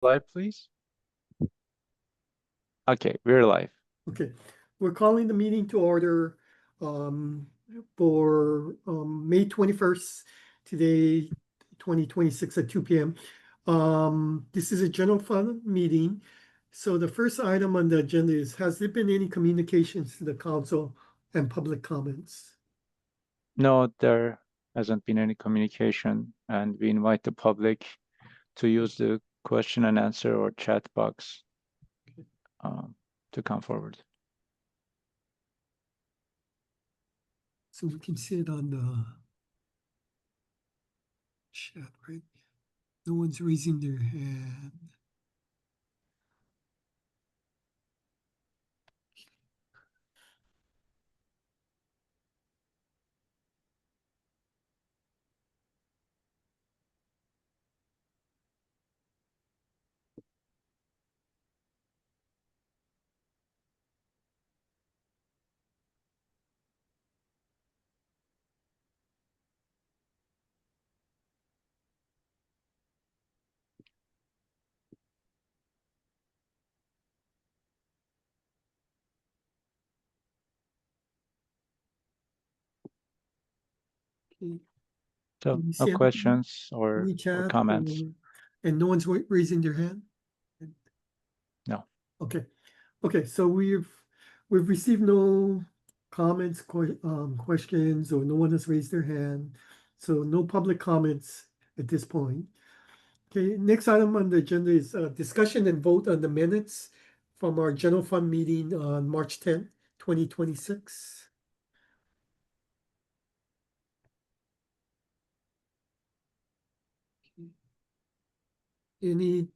Live, please. Okay, we're live. Okay, we're calling the meeting to order for May 21st, today, 2026 at 2 p.m. This is a general fund meeting. So the first item on the agenda is, has there been any communications to the council and public comments? No, there hasn't been any communication, and we invite the public to use the question and answer or chat box to come forward. So we can see it on the chat, right? No one's raising their hand. Okay. So Can you no see questions or any chat comments? and no one's raising their hand? No. Okay, okay, so we've received no comments, questions, or no one has raised their hand. So no public comments at this point. Okay, next item on the agenda is discussion and vote on the minutes from our general fund meeting on March 10th, 2026. Anyone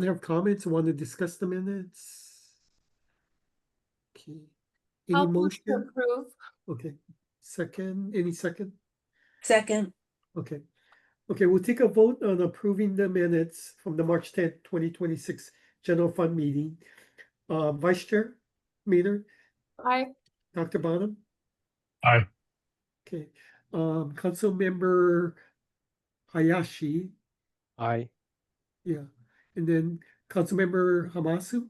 have comments or want to discuss the minutes? Okay. Any I'll move to motion? approve. Okay, second, any second? Second. Okay. Okay, we'll take a vote on approving the minutes from the March 10th, 2026 general fund meeting. Vice Chair Maynard, Aye. Dr. Bonham, Aye. okay. Council Member Hayashi, Aye. yeah. And then Council Member Hamasu,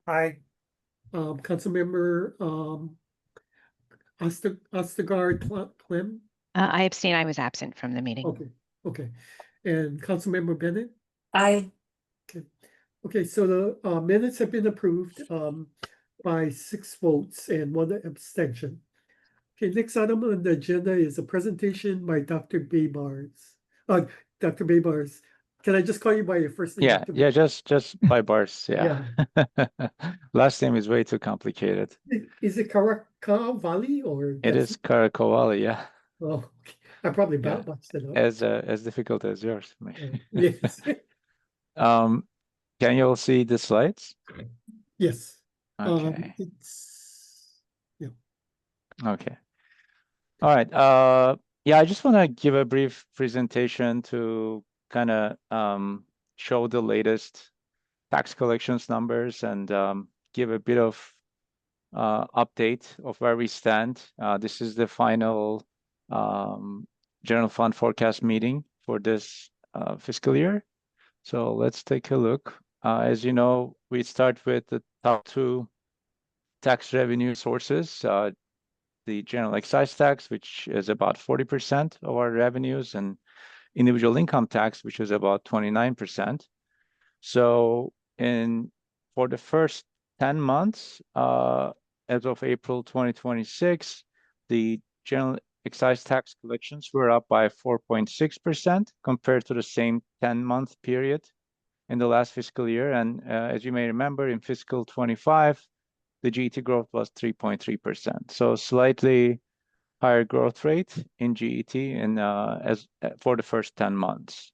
Aye. Council Member Ostegard Clem, I abstain. I was absent from the meeting. okay, okay. And Council Member Bennett. Aye. Okay, so the minutes have been approved by 6 votes and 1 abstention. Okay, next item on the agenda is a presentation by Dr. Baybars. Dr. Baybars, can I just call you by your first name? Yeah, Dr. yeah, just by bars. Yeah. Yeah. Last name is way too complicated. Is it Karakavali or? It is Karakowali, yeah. Oh, okay. I probably Yeah. botched it up. As difficult as yours. Yes. Can you all see the slides? Yes. Okay. Yeah. Okay. All right. Yeah, I just want to give a brief presentation to kind of show the latest tax collections numbers and give a bit of update of where we stand. This is the final general fund forecast meeting for this fiscal year. So let's take a look. As you know, we start with the top 2 tax revenue sources, the general excise tax, which is about 40% of our revenues, and individual income tax, which is about 29%. So for the first 10 months, as of April 2026, the general excise tax collections were up by 4.6% compared to the same 10-month period in the last fiscal year. And as you may remember, in fiscal 25, the GET growth was 3.3%. So slightly higher growth rate in GET for the first 10 months.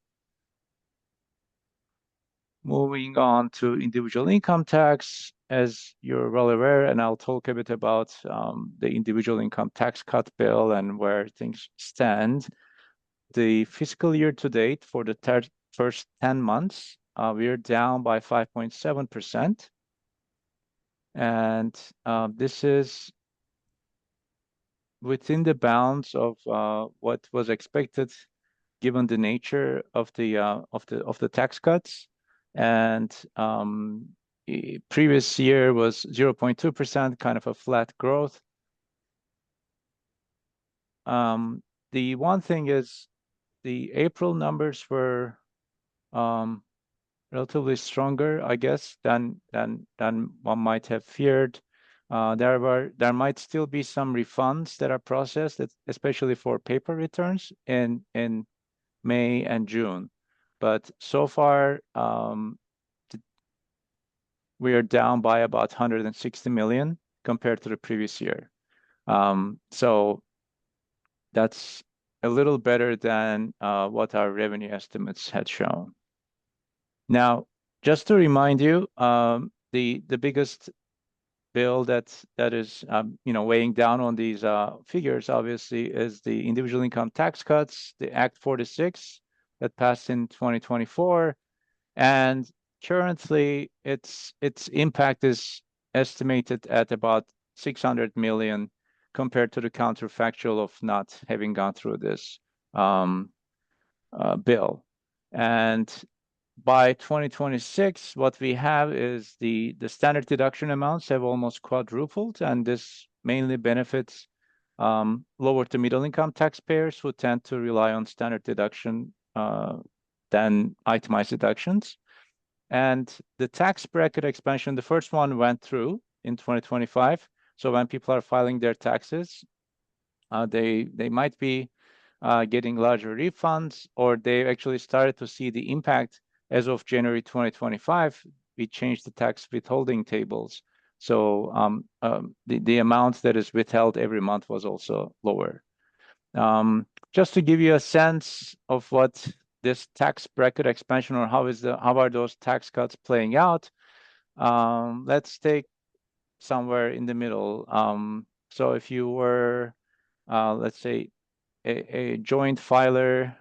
Moving on to individual income tax, as you're well aware, and I'll talk a bit about the individual income tax cut bill and where things stand. The fiscal year to date for the first 10 months, we're down by 5.7%. And this is within the bounds of what was expected given the nature of the tax cuts, and previous year was 0.2%, kind of a flat growth. The one thing is the April numbers were relatively stronger, I guess, than one might have feared. There might still be some refunds that are processed, especially for paper returns in May and June. But so far, we are down by about 160 million compared to the previous year. So that's a little better than what our revenue estimates had shown. Now, just to remind you, the biggest bill that is weighing down on these figures, obviously, is the individual income tax cuts, the Act 46 that passed in 2024, and currently its impact is estimated at about 600 million compared to the counterfactual of not having gone through this bill. And by 2026, what we have is the standard deduction amounts have almost quadrupled, and this mainly benefits lower to middle income taxpayers who tend to rely on standard deduction than itemized deductions. And the tax bracket expansion, the first one went through in 2025. So when people are filing their taxes, they might be getting larger refunds, or they actually started to see the impact as of January 2025. We changed the tax withholding tables. So the amount that is withheld every month was also lower. Just to give you a sense of what this tax bracket expansion, or how are those tax cuts playing out, let's take somewhere in the middle. So if you were, let's say, a joint filer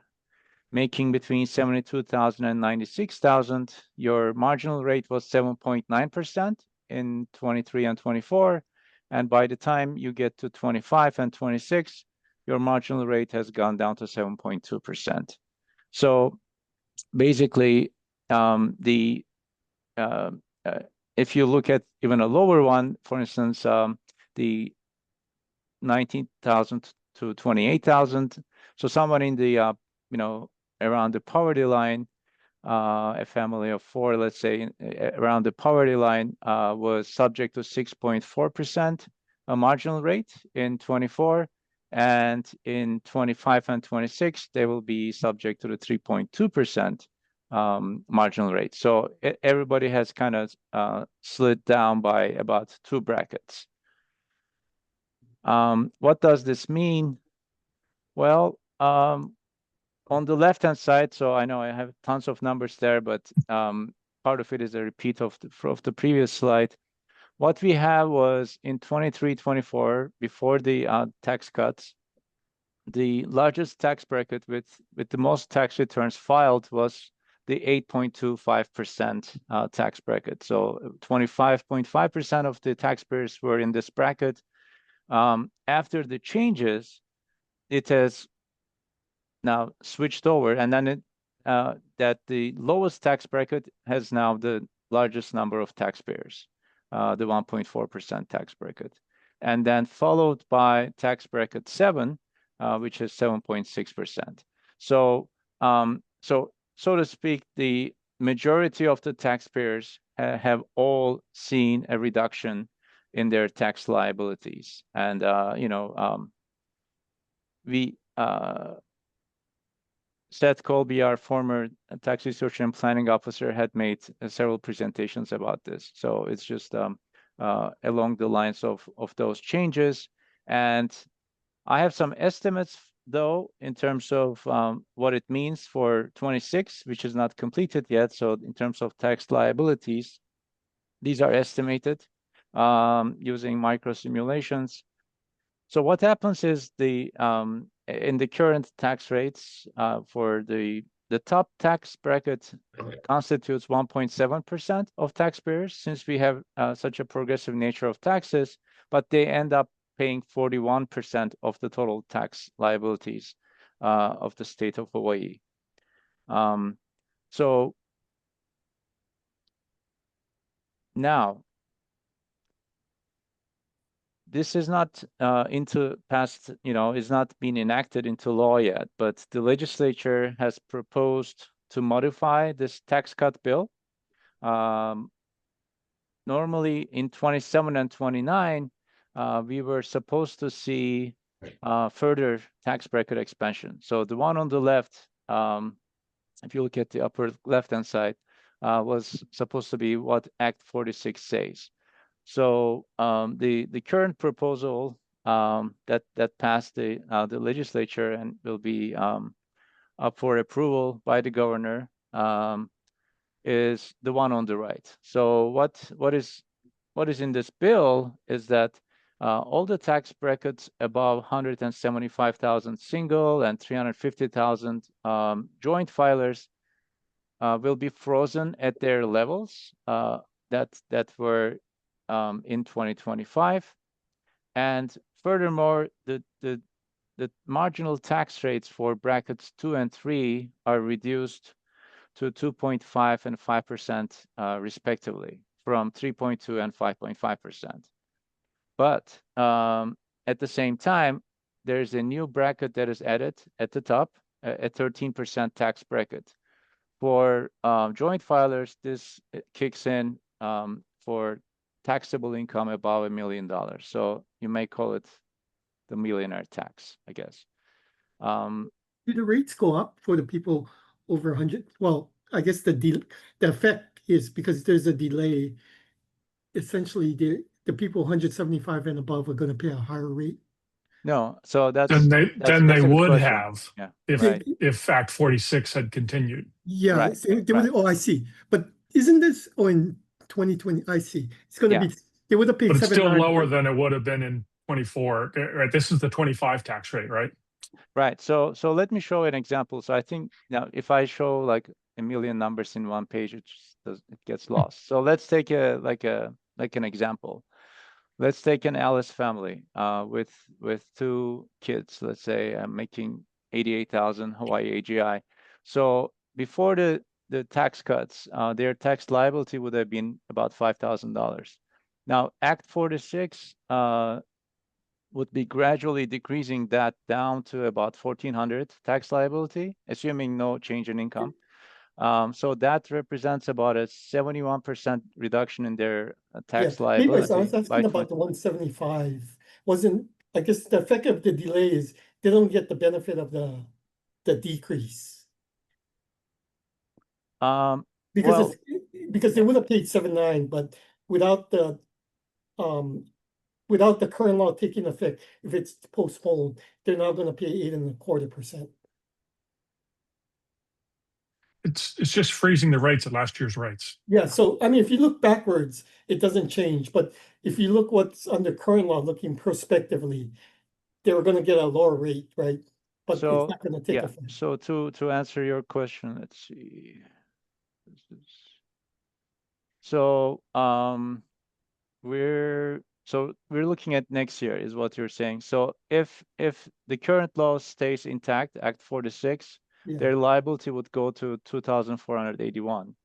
making between 72,000 and 96,000, your marginal rate was 7.9% in 23 and 24. And by the time you get to 25 and 26, your marginal rate has gone down to 7.2%. So basically, if you look at even a lower one, for instance, the 19,000 to 28,000, so someone in the around the poverty line, a family of four, let's say, around the poverty line, was subject to 6.4% marginal rate in 24. And in 25 and 26, they will be subject to the 3.2% marginal rate. So everybody has kind of slid down by about 2 brackets. What does this mean? Well, on the left-hand side, so I know I have tons of numbers there, but part of it is a repeat of the previous slide. What we have was in 23, 24, before the tax cuts, the largest tax bracket with the most tax returns filed was the 8.25% tax bracket. So 25.5% of the taxpayers were in this bracket. After the changes, it has now switched over, and then that the lowest tax bracket has now the largest number of taxpayers, the 1.4% tax bracket, and then followed by tax bracket 7, which is 7.6%. So, so to speak, the majority of the taxpayers have all seen a reduction in their tax liabilities, and Seth Colby, our former tax research and planning officer, had made several presentations about this. So it's just along the lines of those changes. And I have some estimates, though, in terms of what it means for 26, which is not completed yet. So in terms of tax liabilities, these are estimated using micro simulations. So what happens is in the current tax rates for the top tax bracket constitutes 1.7% of taxpayers, since we have such a progressive nature of taxes, but they end up paying 41% of the total tax liabilities. of the state of Hawaii. So now, this is not is not being enacted into law yet, but the legislature has proposed to modify this tax cut bill. Normally in 27 and 29, we were supposed to see further tax bracket expansion. So the one on the left, if you look at the upper left-hand side, was supposed to be what Act 46 says. So the current proposal that passed the legislature and will be up for approval by the governor is the one on the right. So what is in this bill is that all the tax brackets above 175,000 single and 350,000 joint filers will be frozen at their levels that were in 2025, and furthermore, the marginal tax rates for brackets 2 and 3 are reduced to 2.5 and 5% respectively, from 3.2 and 5.5%. But at the same time, there's a new bracket that is added at the top, a 13% tax bracket. For joint filers, this kicks in for taxable income above $1 million. So you may call it the millionaire tax, I guess. Do the rates go up for the people over 100? Well, I guess the effect is because there's a delay. Essentially, the people 175 and above are going to pay a higher rate. No, so that's Then that's they a good would question. have Yeah, if right. if Act 46 had continued. Yeah, Right, so they would, oh, I see. But isn't this, oh, in 2020, I see. It's going to Yeah. be, they would have paid But it's still 7.9. lower than it would have been in 24. Right? This is the 25 tax rate, right? Right. So let me show an example. So I think now if I show like a million numbers in one page, it gets lost. So let's take an example. Let's take an Alice family with 2 kids. Let's say I'm making 88,000 Hawaii AGI. So before the tax cuts, their tax liability would have been about $5,000. Now Act 46 would be gradually decreasing that down to about 1,400 tax liability, assuming no change in income. So that represents about a 71% reduction in their tax liability. I was asking about the 175. I guess the effect of the delay is they don't get the benefit of the decrease. Because they would have paid 7.9, but without the current law taking effect, if it's postponed, they're now going to pay 8.25%. It's just freezing the rates at last year's rates. Yeah, so I mean, if you look backwards, it doesn't change. But if you look what's under current law, looking prospectively, they were going to get a lower rate, right? But it's not going to take effect. So to answer your question, let's see. So we're looking at next year is what you're saying. So if the current law stays intact, Act 46, their liability would go to 2,481.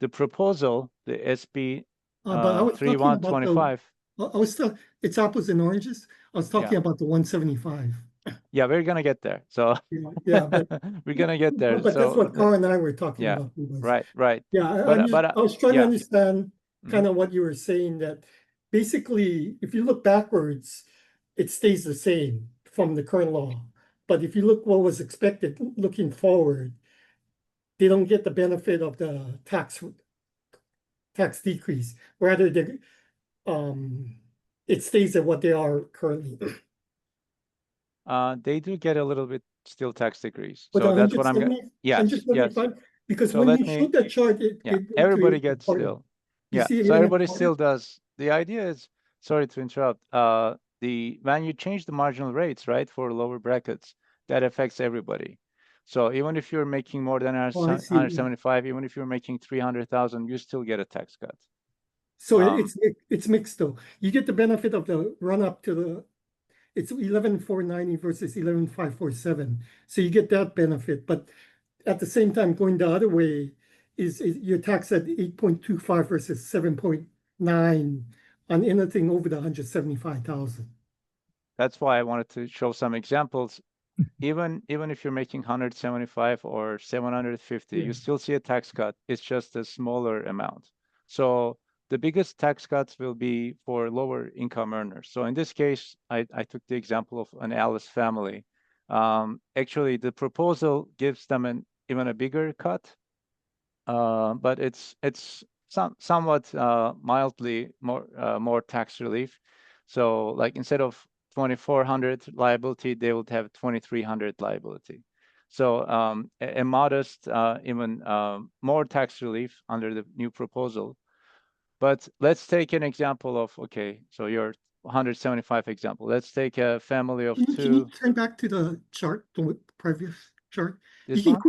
The proposal, the SB 3125. It's apples and oranges. I was talking about the 175. Yeah, we're gonna get there. So but we're gonna get there. But so that's what Carl and I were talking about. Right. Yeah, I was trying to understand kind of what you were saying, that basically, if you look backwards, it stays the same from the current law. But if you look what was expected looking forward, they don't get the benefit of the tax decrease. Rather, it stays at what they are currently. They do get a little bit still tax decrease. So that's what I'm going. Yes. Because when you show that chart, everybody gets still. So everybody still does. The idea is, sorry to interrupt. When you change the marginal rates, right, for lower brackets, that affects everybody. So even if you're making more than 175, even if you're making 300,000, you still get a tax cut. So it's mixed though. You get the benefit of the run up to it's 11,490 versus 11,547. So you get that benefit, but at the same time, going the other way is you're taxed at 8.25 versus 7.9 on anything over the 175,000. That's why I wanted to show some examples. Even if you're making 175 or 750, Yeah. you still see a tax cut. It's just a smaller amount. So the biggest tax cuts will be for lower income earners. So in this case, I took the example of an Alice family. Actually, the proposal gives them even a bigger cut, but it's somewhat mildly more tax relief. So like instead of 2,400 liability, they would have 2,300 liability. So a modest, even more tax relief under the new proposal. But let's take an example of, okay, so your 175 example. Let's take a family of Can two. you turn back to the chart, the previous chart? This You one?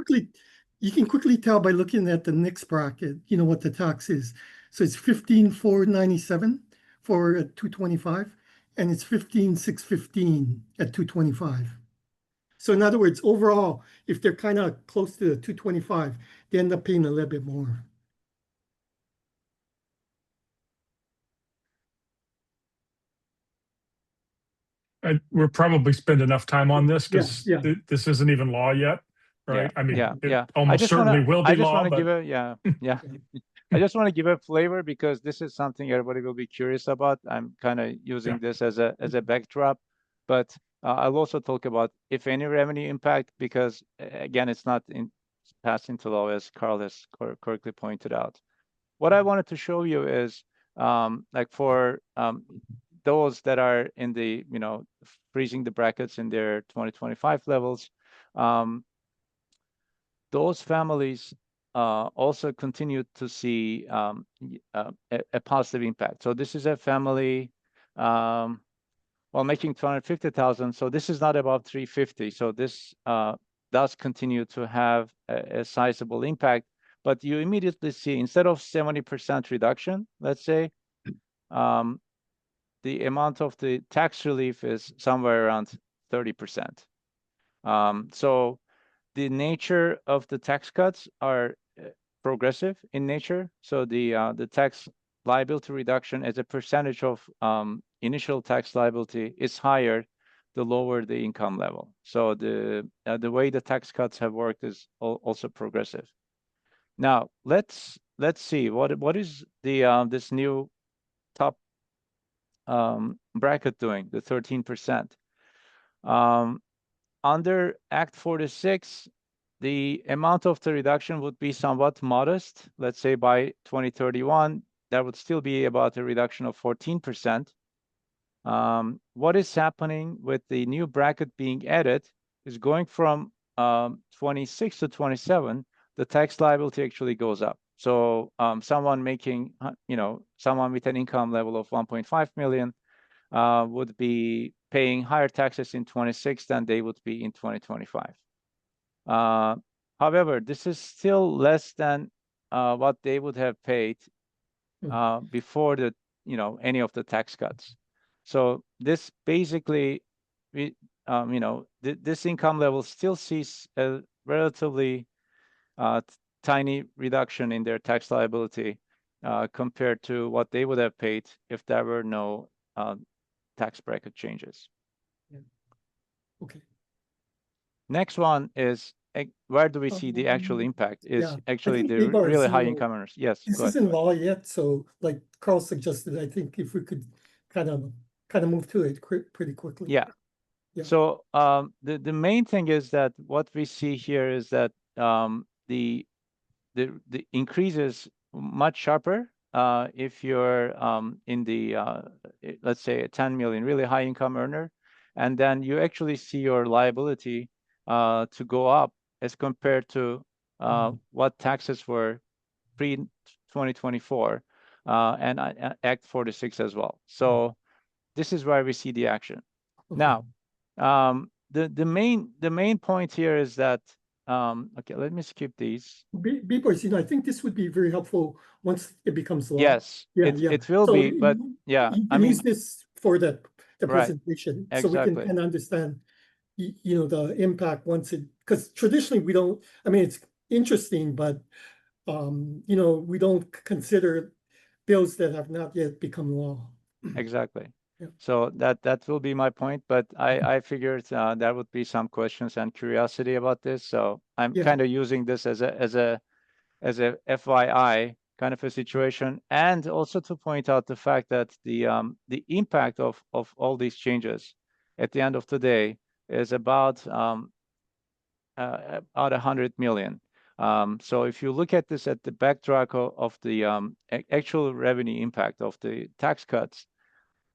can quickly tell by looking at the next bracket, you know, what the tax is. So it's 15,497 for 225, and it's 15,615 at 225. So in other words, overall, if they're kind of close to the 225, they end up paying a little bit more. We'll probably spend enough time on this because Yeah. this isn't even law yet, right? I mean, Yeah. it I almost just certainly wanna, will be I just law, want to but give a I just want to give a flavor because this is something everybody will be curious about. I'm kind of using this as a backdrop, but I'll also talk about if any revenue impact because again, it's not passed into law as Carl has correctly pointed out. What I wanted to show you is like for those that are in the, freezing the brackets in their 2025 levels, those families also continue to see a positive impact. So this is a family, well, making 250,000. So this is not above 350. So this does continue to have a sizable impact. But you immediately see instead of 70% reduction, let's say, the amount of the tax relief is somewhere around 30%. So the nature of the tax cuts are progressive in nature. So the tax liability reduction as a percentage of initial tax liability is higher the lower the income level. So the way the tax cuts have worked is also progressive. Now let's see what is the this new top bracket doing, the 13%. Under Act 46, the amount of the reduction would be somewhat modest. Let's say by 2031, that would still be about a reduction of 14%. What is happening with the new bracket being added is going from 26 to 27, the tax liability actually goes up. So someone making, someone with an income level of 1.5 million would be paying higher taxes in 26 than they would be in 2025. However, this is still less than what they would have paid before any of the tax cuts. So this basically, this income level still sees a relatively tiny reduction in their tax liability compared to what they would have paid if there were no tax bracket changes. Yeah. Okay. Next one is where do we see the actual impact is actually the really high income earners. Yes, this isn't law yet, so like Carl suggested, I think if we could kind of move to it pretty quickly. Yeah. So the main thing is that what we see here is that the increase is much sharper if you're in the let's say a 10 million really high income earner, and then you actually see your liability to go up as compared to what taxes were pre 2024 and Act 46 as well. So this is where we see the action. Okay. Now, the main point here is that okay, let me skip these. B-boys, I think this would be very helpful once it becomes law. Yes, it will be, but yeah, you can use this for the the Right. presentation. So we can Exactly. kind of understand, you know, the impact once it, because traditionally we don't, I mean, it's interesting, but, you know, we don't consider bills that have not yet become law. Exactly. Yeah. So that will be my point, but I figured there would be some questions and curiosity about this. So I'm Yeah. kind of using this as a FYI kind of a situation, and also to point out the fact that the impact of all these changes at the end of the day is about 100 million. So if you look at this at the backdrop of the actual revenue impact of the tax cuts,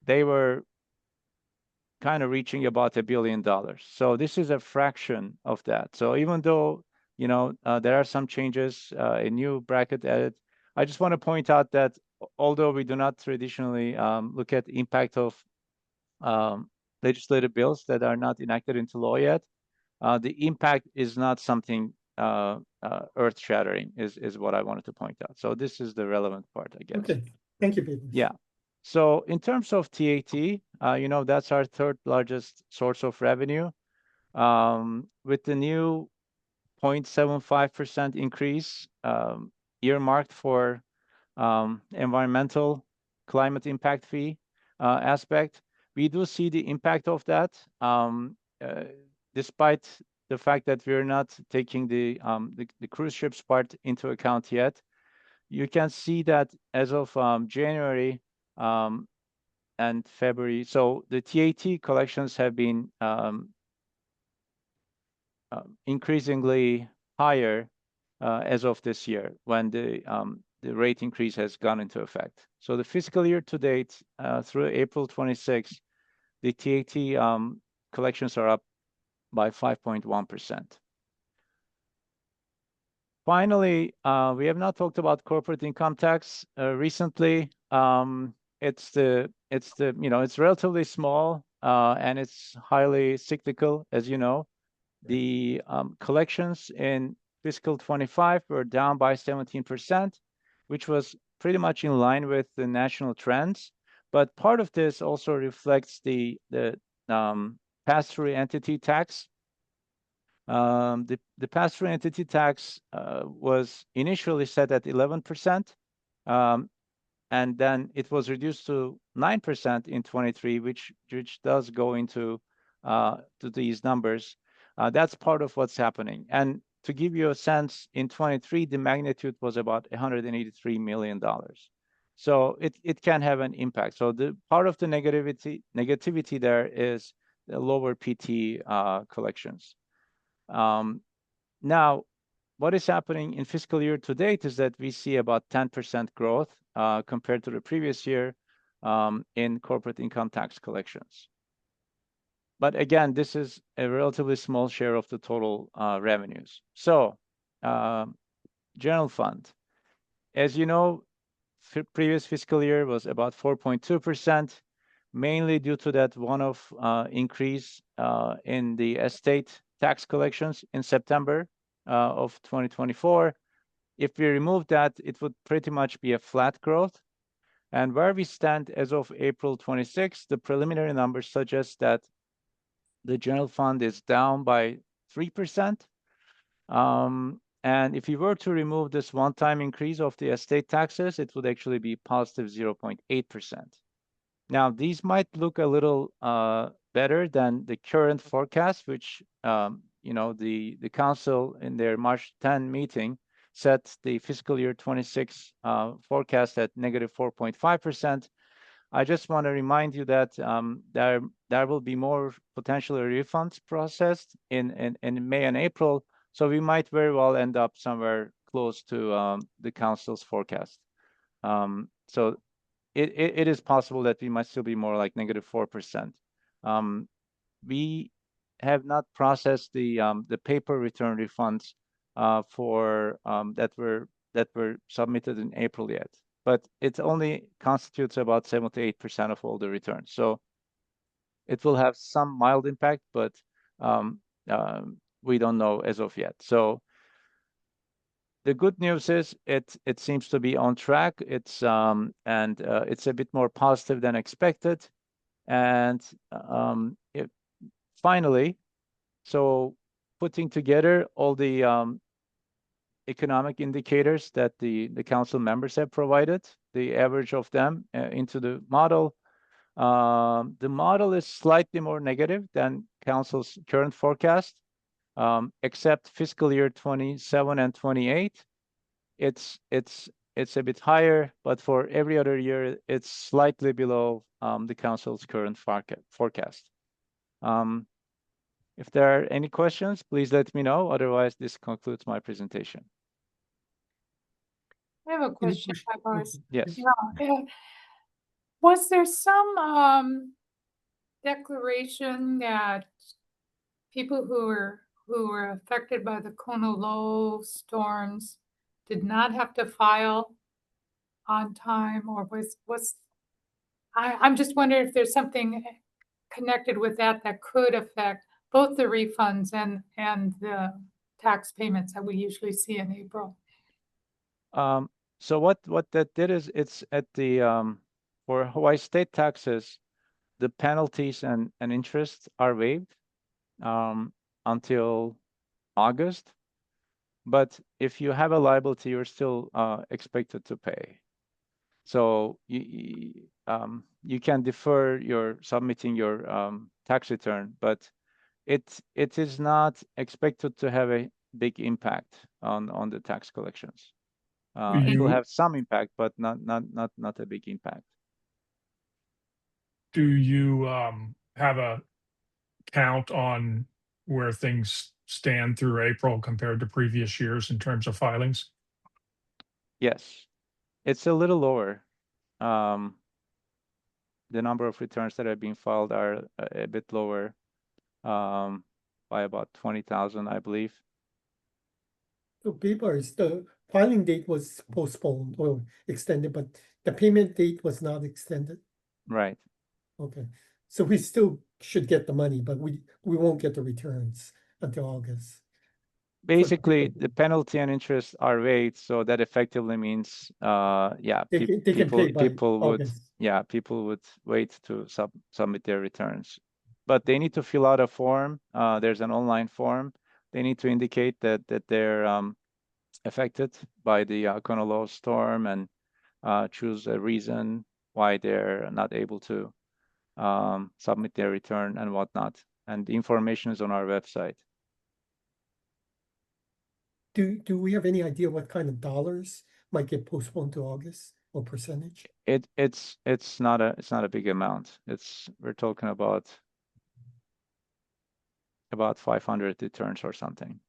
they were kind of reaching about $1 billion. So this is a fraction of that. So even though, you know, there are some changes, a new bracket added, I just want to point out that although we do not traditionally look at the impact of legislative bills that are not enacted into law yet, the impact is not something earth-shattering, is what I wanted to point out. So this is the relevant part, I guess. Okay, thank you, Peter. Yeah. So in terms of TAT, you know, that's our third largest source of revenue. With the new 0.75% increase earmarked for environmental climate impact fee aspect, we do see the impact of that, despite the fact that we're not taking the cruise ships part into account yet. You can see that as of January and February, so the TAT collections have been increasingly higher as of this year when the rate increase has gone into effect. So the fiscal year to date through April 26, the TAT collections are up by 5.1%. Finally, we have not talked about corporate income tax recently. It's you know, it's relatively small and it's highly cyclical, as you know. The collections in fiscal 25 were down by 17%, which was pretty much in line with the national trends. But part of this also reflects the pass-through entity tax. The pass-through entity tax was initially set at 11%, and then it was reduced to 9% in 23, which does go into to these numbers. That's part of what's happening. And to give you a sense, in 23, the magnitude was about $183 million. So it can have an impact. So the part of the negativity there is the lower PT collections. Now, what is happening in fiscal year to date is that we see about 10% growth compared to the previous year in corporate income tax collections. But again, this is a relatively small share of the total revenues. So, general fund, as you know, previous fiscal year was about 4.2%, mainly due to that one-off increase in the estate tax collections in September of 2024. If we remove that, it would pretty much be a flat growth. And where we stand as of April 26, the preliminary numbers suggest that the general fund is down by 3%. And if you were to remove this one-time increase of the estate taxes, it would actually be positive 0.8%. Now, these might look a little better than the current forecast, which you know, the council in their March 10 meeting set the fiscal year 26 forecast at negative 4.5%. I just want to remind you that there will be more potential refunds processed in May and April, so we might very well end up somewhere close to the council's forecast. So it is possible that we might still be more like negative 4%. We have not processed the paper return refunds for that were submitted in April yet, but it only constitutes about 7 to 8% of all the returns. So it will have some mild impact, but we don't know as of yet. So the good news is it seems to be on track. It's it's a bit more positive than expected. And finally, so putting together all the economic indicators that the council members have provided, the average of them into the model. The model is slightly more negative than council's current forecast, except fiscal year 27 and 28. It's a bit higher, but for every other year, it's slightly below the council's current forecast. If there are any questions, please let me know. Otherwise, this concludes my presentation. I have a question, question? Boris. Yes. Yeah. Was there some declaration that people who were affected by the Kona storms did not have to file on time, or I'm just wondering if there's something connected with that that could affect both the refunds and the tax payments that we usually see in April. So what that did is it's at the for Hawaii state taxes, the penalties and interest are waived until August. But if you have a liability, you're still expected to pay. So you can defer your submitting your tax return, but it is not expected to have a big impact on the tax collections. It will have some impact, but not a big impact. Do you have a count on where things stand through April compared to previous years in terms of filings? Yes, it's a little lower. The number of returns that have been filed are a bit lower by about 20,000, I believe. So papers, the filing date was postponed or extended, but the payment date was not extended. Right. Okay, so we still should get the money, but we won't get the returns until August. Basically, the penalty and interest are waived, so that effectively means, yeah, They can pay by people would, August. yeah, people would wait to submit their returns, but they need to fill out a form. There's an online form. They need to indicate that they're affected by the Kona storm and choose a reason why they're not able to submit their return and whatnot. And the information is on our website. Do we have any idea what kind of dollars might get postponed to August or percentage? It's not a big amount. We're talking about 500 returns or something.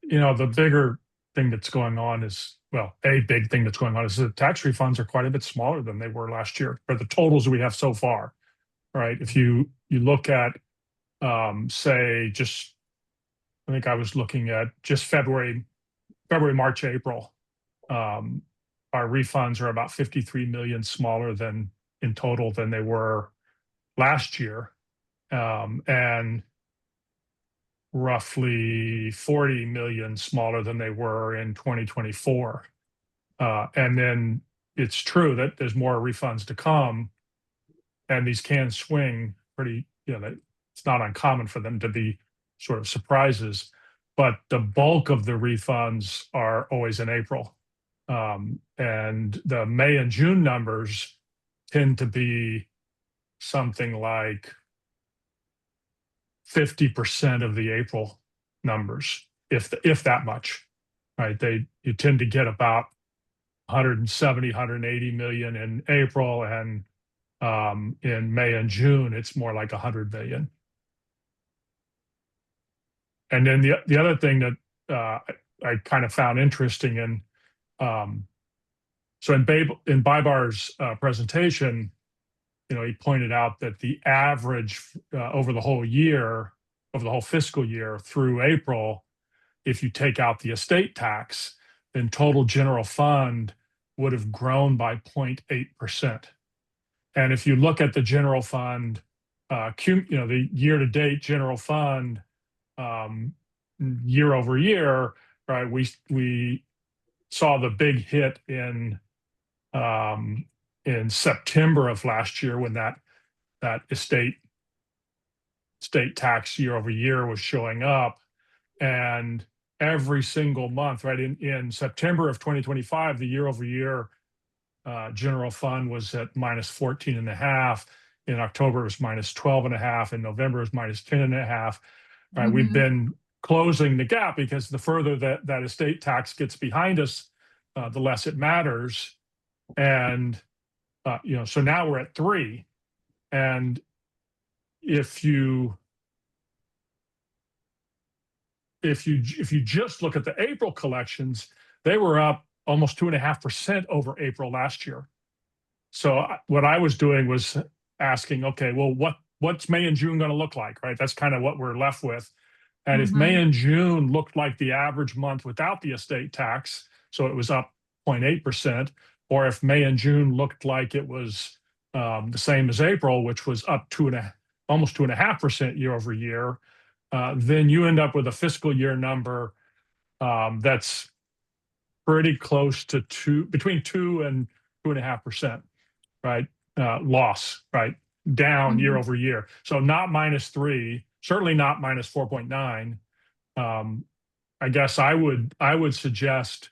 You know, the bigger thing that's going on is, well, a big thing that's going on is the tax refunds are quite a bit smaller than they were last year, for the totals we have so far, right? If you look at, say, just, I think I was looking at just February, March, April, our refunds are about 53 million smaller than in total than they were last year. And roughly 40 million smaller than they were in 2024. And then it's true that there's more refunds to come, and these can swing pretty, you know, it's not uncommon for them to be sort of surprises, but the bulk of the refunds are always in April. And the May and June numbers tend to be something like 50% of the April numbers, if that much, right? You tend to get about 170, 180 million in April, and in May and June, it's more like 100 million. And then the other thing that I kind of found interesting in, so in Baibar's presentation, you know, he pointed out that the average over the whole year, over the whole fiscal year through April, if you take out the estate tax, then total general fund would have grown by 0.8%. And if you look at the general fund, you know, the year-to-date general fund year over year, right? We saw the big hit in in September of last year when that state tax year over year was showing up, and every single month, right, in September of 2025, the year over year general fund was at minus 14.5. In October, it was minus 12.5. In November, it was minus 10.5. Right, we've been closing the gap because the further that estate tax gets behind us, the less it matters. And so now we're at 3. And if you just look at the April collections, they were up almost 2.5% over April last year. So what I was doing was asking, okay, well, what's May and June going to look like, right? That's kind of what we're left with. And if May and June looked like the average month without the estate tax, so it was up 0.8%, or if May and June looked like it was the same as April, which was up almost 2.5% year over year, then you end up with a fiscal year number that's pretty close to between 2 and 2.5%, right? Loss, right? Down year over year. So not minus 3, certainly not minus 4.9. I guess I would suggest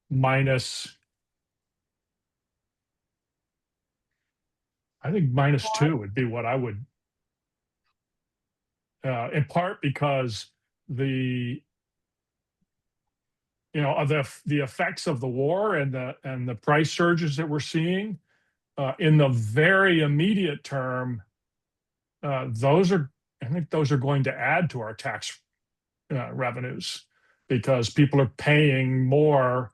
minus. I think minus 2 would be what I would. In part because the effects of the war and the price surges that we're seeing in the very immediate term, I think those are going to add to our tax revenues because people are paying more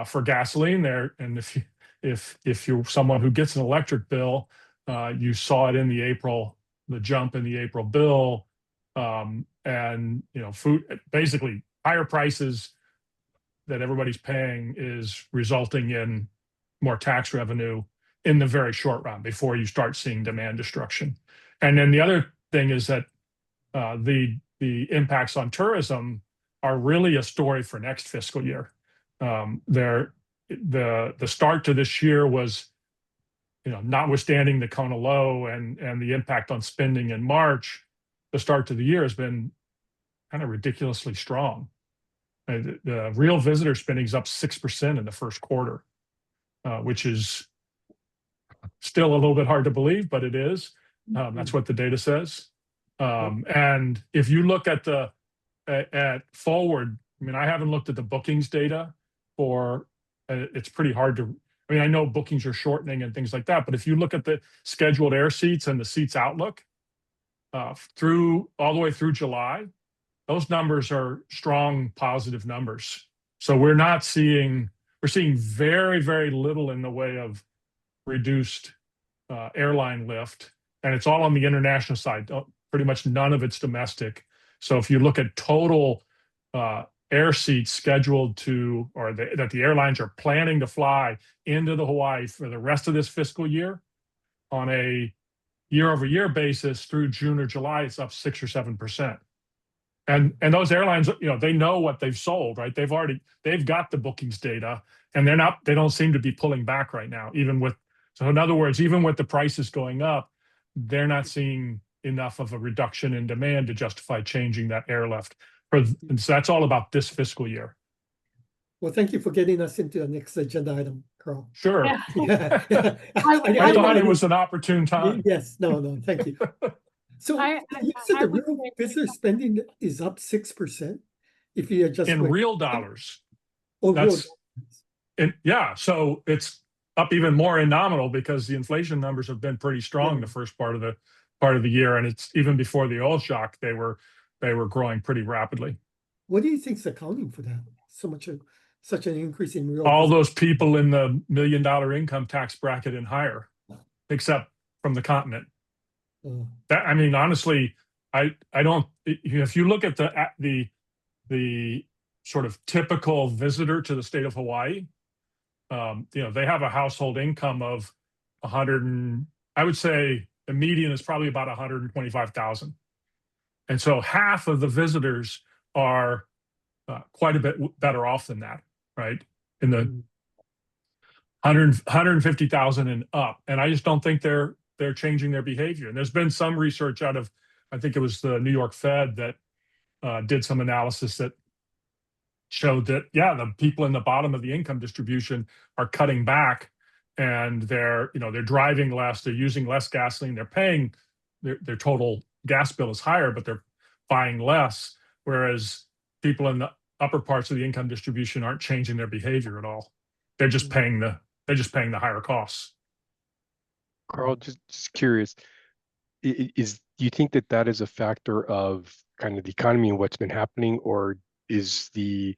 for gasoline there. And if you're someone who gets an electric bill, you saw it in the jump in the April bill, and food, basically higher prices that everybody's paying is resulting in more tax revenue in the very short run before you start seeing demand destruction. And then the other thing is that the impacts on tourism are really a story for next fiscal year. The start to this year was, notwithstanding the Kona low and the impact on spending in March, the start to the year has been kind of ridiculously strong. The real visitor spending is up 6% in the first quarter, which is still a little bit hard to believe, but it is. That's what the data says. And if you look at forward, I mean, I haven't looked at the bookings data it's pretty hard to. I mean, I know bookings are shortening and things like that, but if you look at the scheduled air seats and the seats outlook all the way through July, those numbers are strong positive numbers. So we're seeing very, very little in the way of reduced airline lift, and it's all on the international side. Pretty much none of it's domestic. So if you look at total air seats scheduled that the airlines are planning to fly into the Hawaii for the rest of this fiscal year, on a year-over-year basis through June or July, it's up 6 or 7%. And those airlines, they know what they've sold, right? They've got the bookings data, and they don't seem to be pulling back right now. So in other words, even with the prices going up, they're not seeing enough of a reduction in demand to justify changing that airlift. And so that's all about this fiscal year. Well, thank you for getting us into the next agenda item, Carl. Sure. Yeah. I thought it was an opportune time. Yes, no, thank you. So you said the real visitor spending is up 6% if you adjust in real dollars. Oh, Yeah, so it's up even more in nominal because the inflation numbers have been pretty strong the first part of the year, and it's even before the oil shock they were growing pretty rapidly. What do you think is accounting for that? Such an increase in real. All those people in the $1 million income tax bracket and higher, except from the continent. That, I mean, honestly, I don't. If you look at the sort of typical visitor to the state of Hawaii, they have a household income of 100, and I would say the median is probably about 125,000, and so half of the visitors are quite a bit better off than that, right? 150,000 and up. And I just don't think they're changing their behavior. And there's been some research out of, I think it was the New York Fed that did some analysis that showed that, yeah, the people in the bottom of the income distribution are cutting back, and they're driving less, they're using less gasoline, they're paying, their total gas bill is higher, but they're buying less, whereas people in the upper parts of the income distribution aren't changing their behavior at all. They're just paying the higher costs. Carl, just curious, do you think that is a factor of kind of the economy and what's been happening, or is the,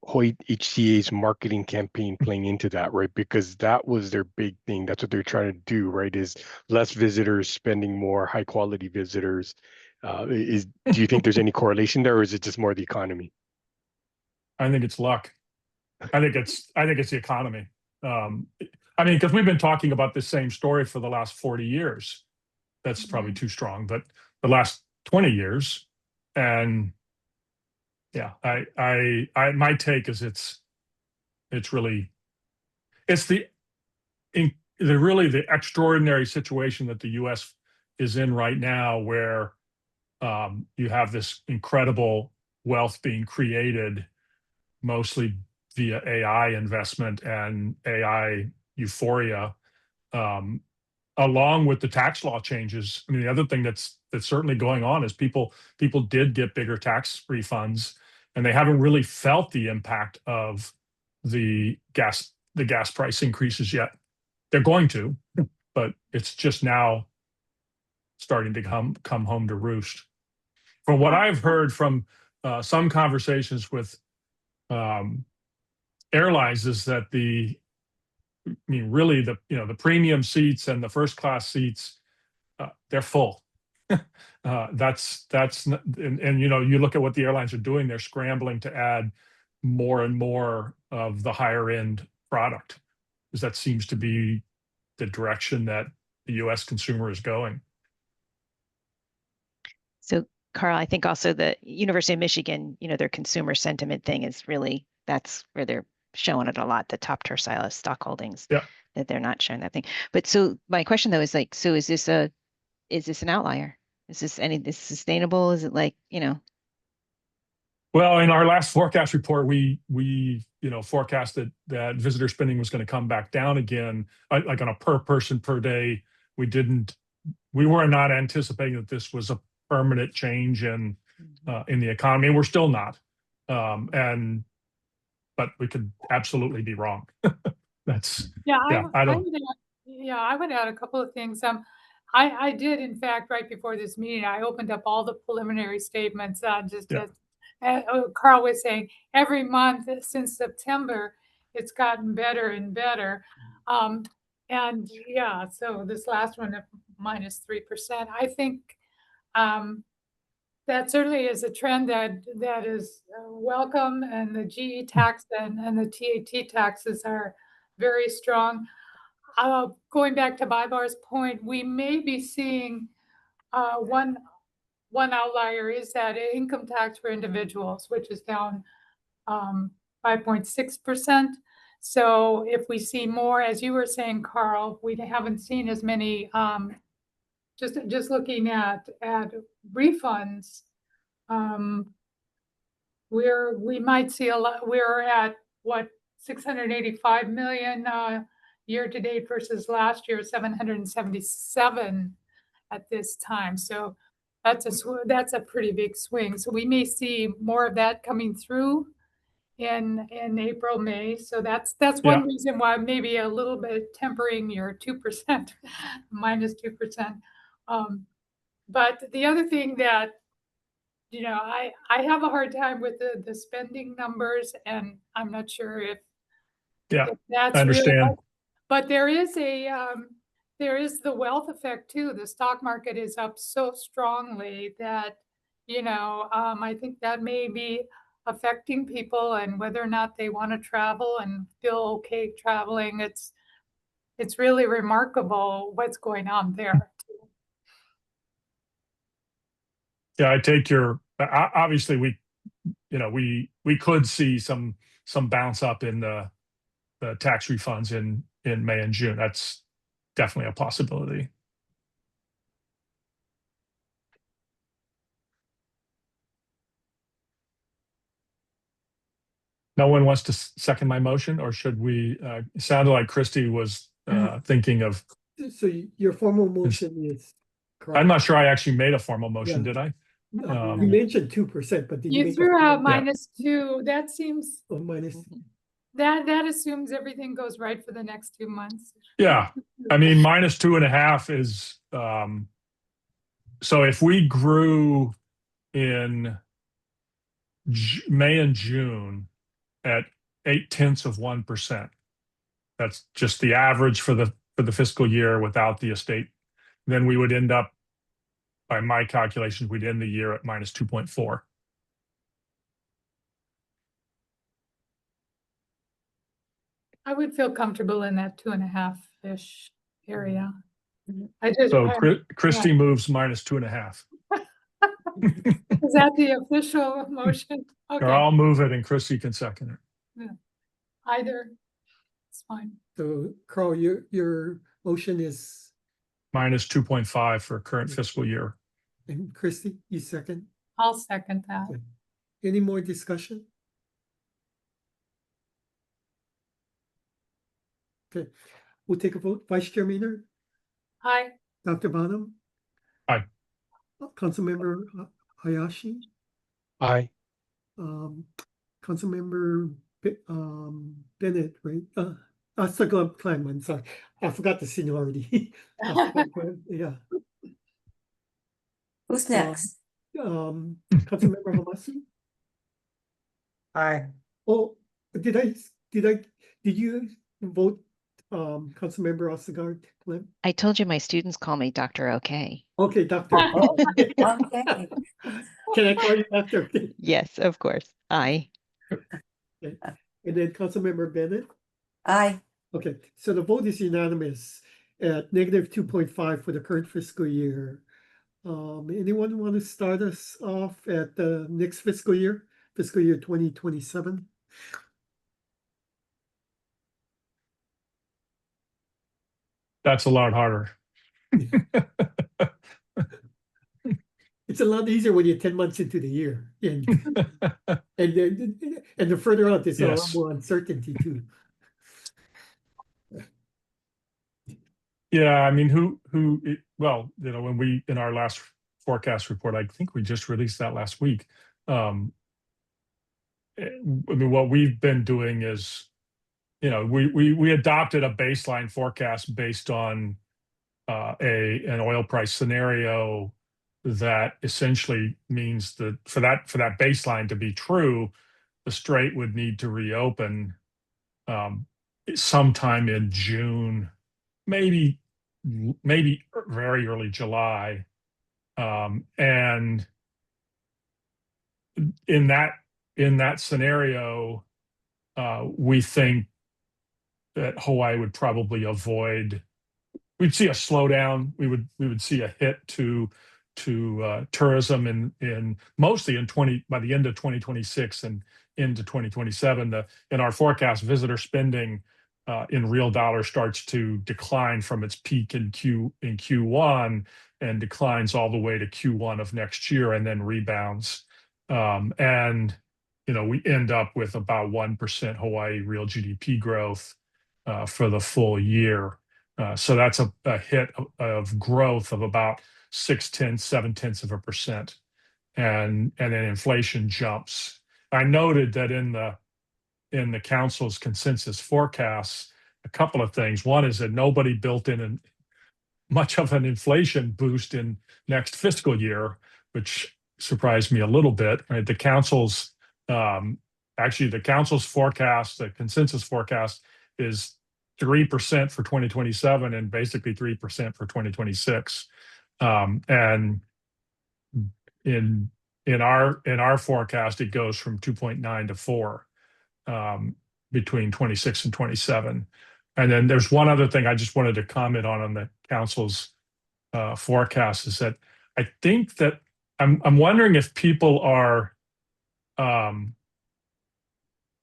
Hoyt HCA's marketing campaign playing into that, right? Because that was their big thing. That's what they're trying to do, right? Is less visitors, spending more, high quality visitors. Do you think there's any correlation there, or is it just more the economy? I think it's luck. I think it's the economy. I mean, because we've been talking about this same story for the last 40 years. That's probably too strong, but the last 20 years. And yeah, my take is it's the extraordinary situation that the US is in right now, where you have this incredible wealth being created mostly via AI investment and AI euphoria, along with the tax law changes. I mean, the other thing that's certainly going on is people did get bigger tax refunds, and they haven't really felt the impact of the gas price increases yet. They're going to, but it's just now starting to come home to roost. From what I've heard from some conversations with airlines, is that really the premium seats and the first class seats, they're full. You look at what the airlines are doing, they're scrambling to add more and more of the higher end product, because that seems to be the direction that the US consumer is going. So Carl, I think also the University of Michigan, their consumer sentiment thing is really, that's where they're showing it a lot, the top tercile of stock holdings. Yeah. That they're not showing that thing. But so my question though is like, so is this an outlier? Is this sustainable? Is it like, Well, in our last forecast report, we forecasted that visitor spending was going to come back down again, like on a per person per day. We were not anticipating that this was a permanent change in the economy. We're still not, but we could absolutely be wrong. I would add a couple of things. I did, in fact, right before this meeting, I opened up all the preliminary statements. Carl was saying, every month since September, it's gotten better and better. So this last one at -3%, I think that certainly is a trend that is welcome, and the GE tax and the TAT taxes are very strong. Going back to Bybar's point, we may be seeing one outlier is that income tax for individuals, which is down 5.6%. So if we see more, as you were saying, Carl, we haven't seen as many. Just looking at refunds, we might see a lot. We're at what, 685 million year to date versus last year 777 at this time. So that's a pretty big swing. So we may see more of that coming through in April, May. So that's one reason why maybe a little bit tempering your 2%, -2%. But the other thing that I have a hard time with the spending numbers, and I'm not sure if that's I understand. really, but there is the wealth effect too. The stock market is up so strongly that I think that may be affecting people, and whether or not they want to travel and feel okay traveling. It's really remarkable what's going on there. Yeah, I take your. Obviously, we could see some bounce up in the tax refunds in May and June. That's definitely a possibility. No one wants to second my motion, or should we? It sounded like Christy was thinking of. So your formal motion is correct. I'm not sure I actually made a formal motion, Yeah. did I? You mentioned 2%, but did you You make threw out formal- -2. That seems, or minus? that assumes everything goes right for the next 2 months. Yeah, I mean, -2.5 is, so if we grew in May and June at 0.8%, that's just the average for the fiscal year without the estate, then we would end up, by my calculations, we'd end the year at -2.4. I would feel comfortable in that 2.5-ish area. I just, So Christy moves -2.5. is that the official motion? Or Okay, I'll move it and Christy can second it. either, it's fine. So Carl, your motion is, -2.5 for current fiscal year. and Christie, you second? I'll second that. Okay. Any more discussion? Okay, we'll take a vote. Vice Chair Maynard, Aye. Dr. Bonham? Aye. Councilmember Hayashi, Aye. Councilmember Bennett, right? Kleinman, sorry, I forgot the seniority. Yeah, Who's next? Councilmember Hamasi? Aye. Oh, did you vote, Councilmember Ostergaard, Clem? I told you my students call me Dr. OK. Okay, Doctor. Oh, okay. Can I call you Doctor? Yes, of course. Aye. And then Councilmember Bennett? Aye. Okay, so the vote is unanimous at -2.5 for the current fiscal year. Anyone want to start us off at the next fiscal year 2027? That's a lot harder. It's a lot easier when you're 10 months into the year, and the further out, there's a lot Yes. more uncertainty too. Yeah, I mean, well, when we, in our last forecast report, I think we just released that last week. I mean, what we've been doing is, we adopted a baseline forecast based on an oil price scenario that essentially means that for that baseline to be true, the strait would need to reopen sometime in June, maybe very early July, and in that scenario, we think that Hawaii would probably avoid. We'd see a slowdown. We would see a hit to tourism in mostly by the end of 2026 and into 2027. In our forecast, visitor spending in real dollars starts to decline from its peak in Q1 and declines all the way to Q1 of next year and then rebounds. And we end up with about 1% Hawaii real GDP growth for the full year. So that's a hit of growth of about 0.7%, and then inflation jumps. I noted that in the council's consensus forecasts, a couple of things. One is that nobody built in much of an inflation boost in next fiscal year, which surprised me a little bit. Right? The council's forecast, the consensus forecast, is 3% for 2027 and basically 3% for 2026. And in our forecast, it goes from 2.9 to 4 between 26 and 27. And then there's one other thing I just wanted to comment on the council's forecast, is that I think that I'm wondering if people are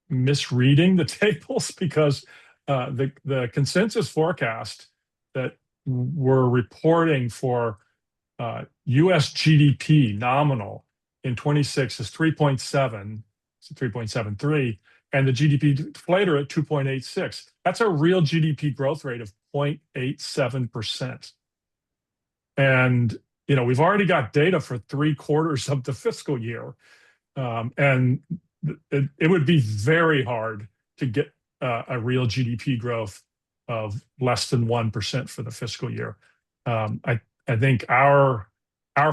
misreading the tables, because the consensus forecast that we're reporting for US GDP nominal in 26 is 3.7, so 3.73, and the GDP deflator at 2.86. That's a real GDP growth rate of 0.87%. And we've already got data for 3/4 of the fiscal year, and it would be very hard to get a real GDP growth of less than 1% for the fiscal year. I think our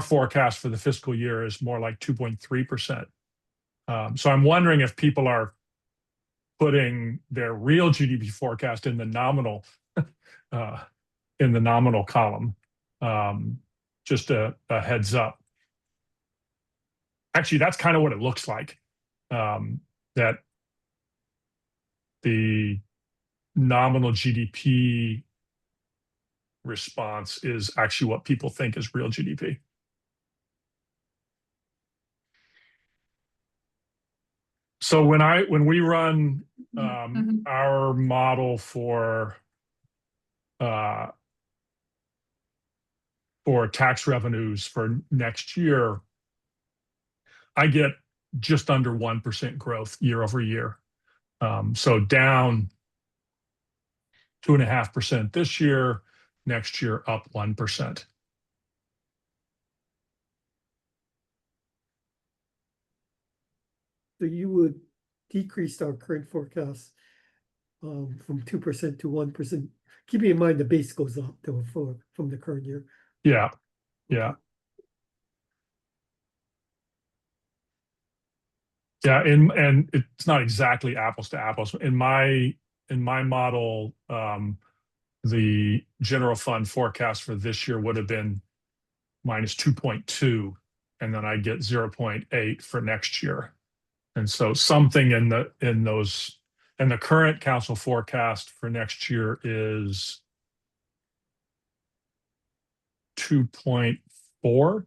forecast for the fiscal year is more like 2.3%. So I'm wondering if people are putting their real GDP forecast in the nominal column. Just a heads up. Actually, that's kind of what it looks like. That the nominal GDP response is actually what people think is real GDP. So when we run our model for tax revenues for next year, I get just under 1% growth year over year. So down 2.5% this year, next year up 1%. So you would decrease our current forecast from 2% to 1%, keeping in mind the base goes up from the current year. Yeah, yeah. Yeah, and it's not exactly apples to apples. In my model, the general fund forecast for this year would have been minus 2.2, and then I get 0.8 for next year. And so something in the current council forecast for next year is 2.4.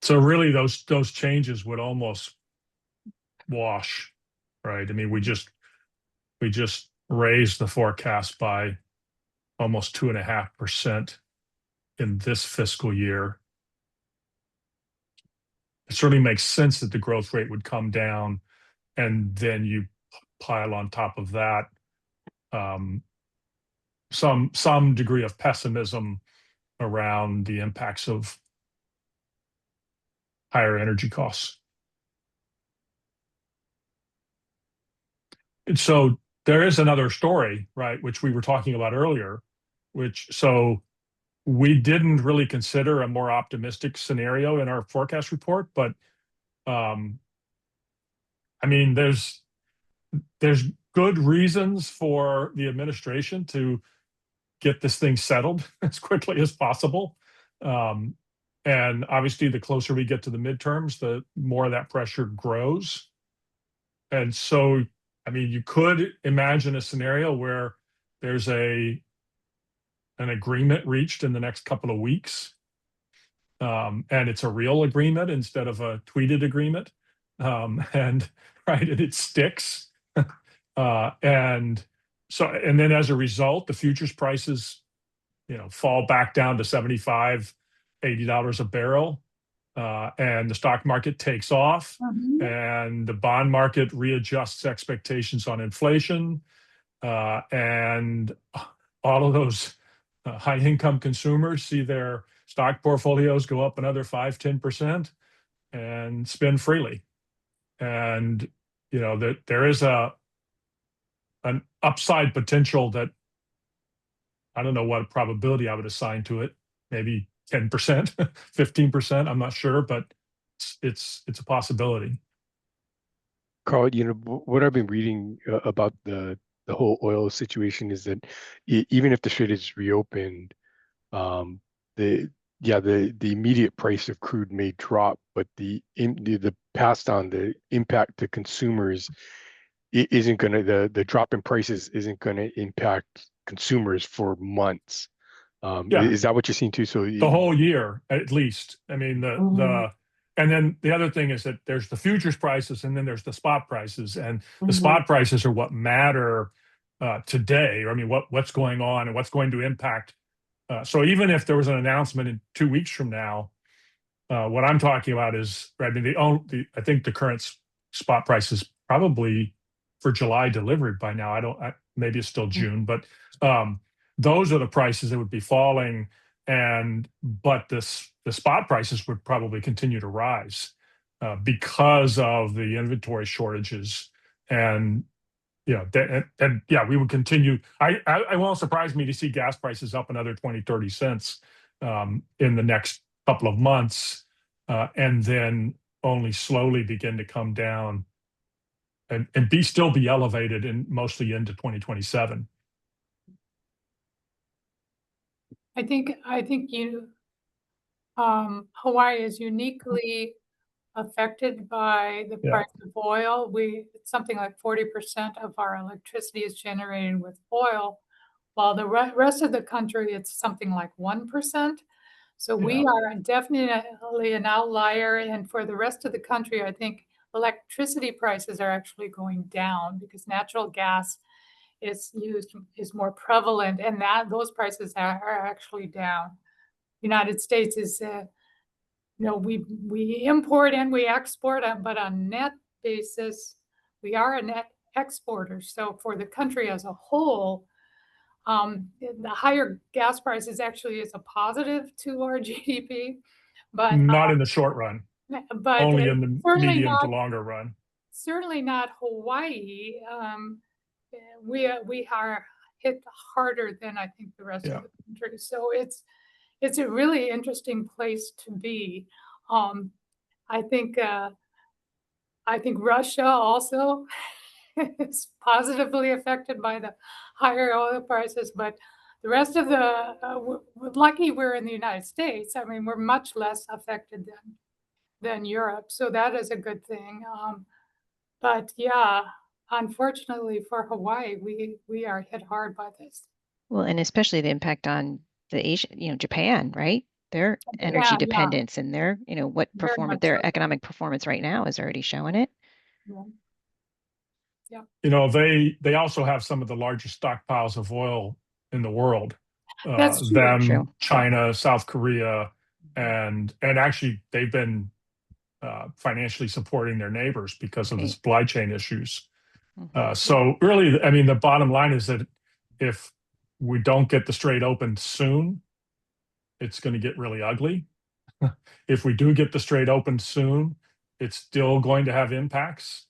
So really those changes would almost wash, right? I mean, we just raised the forecast by almost 2.5% in this fiscal year. It certainly makes sense that the growth rate would come down, and then you pile on top of that some degree of pessimism around the impacts of higher energy costs. And so there is another story, right, which we were talking about earlier, so we didn't really consider a more optimistic scenario in our forecast report, but I mean, there's good reasons for the administration to get this thing settled as quickly as possible. And obviously, the closer we get to the midterms, the more that pressure grows. And so, I mean, you could imagine a scenario where there's an agreement reached in the next couple of weeks, and it's a real agreement instead of a tweeted agreement, and it sticks. And then as a result, the futures prices, fall back down to $75, $80 a barrel, and the stock market takes off, and the bond market readjusts expectations on inflation, and all of those high-income consumers see their stock portfolios go up another 5-10% and spend freely. And that there is an upside potential that I don't know what probability I would assign to it, maybe 10%, 15%, I'm not sure, but it's a possibility. Carl, what I've been reading about the whole oil situation is that even if the Strait is reopened, the immediate price of crude may drop, but the passed on the impact to consumers isn't going to, the drop in prices isn't going to impact consumers for months. Is that what you're seeing too? So the whole year, at least. I mean, and then the other thing is that there's the futures prices and then there's the spot prices, and the Mhm. spot prices are what matter today. I mean, what's going on and what's going to impact. So even if there was an announcement in 2 weeks from now, what I'm talking about is, I mean, I think the current spot price is probably for July delivery by now. Maybe it's still June, but those are the prices that would be falling, but the spot prices would probably continue to rise because of the inventory shortages. And yeah, we would continue. I won't surprise me to see gas prices up another 20-30 cents in the next couple of months, and then only slowly begin to come down and still be elevated and mostly into 2027. I think Hawaii is uniquely affected by the Yeah. price of oil. It's something like 40% of our electricity is generated with oil, while the rest of the country, it's something like 1%. So we are definitely an outlier. And for the rest of the country, I think electricity prices are actually going down because natural gas is more prevalent, and those prices are actually down. United States is we import and we export, but on net basis, we are a net exporter. So for the country as a whole, the higher gas prices actually is a positive to our GDP, but Not in the short run, only in the medium to longer run. Certainly not Hawaii. We are hit harder than I think the rest of the country. So it's a really interesting place to be. I think Russia also is positively affected by the higher oil prices, but the rest of we're lucky we're in the United States. I mean, we're much less affected than Europe, so that is a good thing. But yeah, unfortunately for Hawaii, we are hit hard by this. Well, and especially the impact on the Asian, Japan, right? Their energy dependence and their, their economic performance right now is already showing it. Yeah. They also have some of the largest stockpiles of oil in the world. That's true. True. China, South Korea, and actually they've been financially supporting their neighbors because of the supply chain issues. So really, I mean, the bottom line is that if we don't get the Strait open soon, it's going to get really ugly. If we do get the Strait open soon, it's still going to have impacts.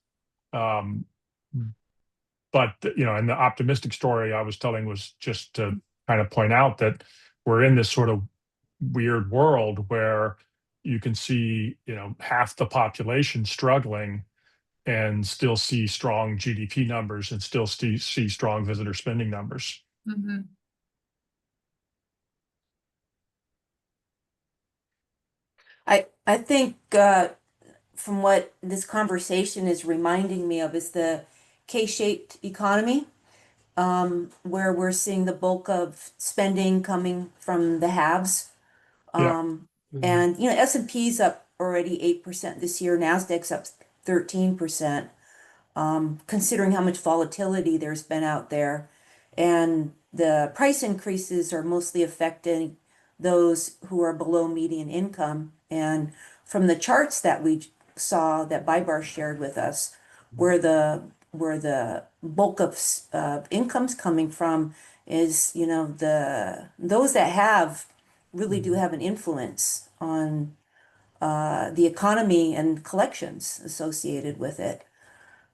But and the optimistic story I was telling was just to kind of point out that we're in this sort of weird world where you can see, half the population struggling and still see strong GDP numbers and still see strong visitor spending numbers. Mm-hmm. I think from what this conversation is reminding me of is the K-shaped economy, where we're seeing the bulk of spending coming from the haves. And S&P's up already 8% this year. NASDAQ's up 13%. Considering how much volatility there's been out there, and the price increases are mostly affecting those who are below median income. And from the charts that we saw that Bybar shared with us, where the bulk of income's coming from is, those that have really do have an influence on the economy and collections associated with it.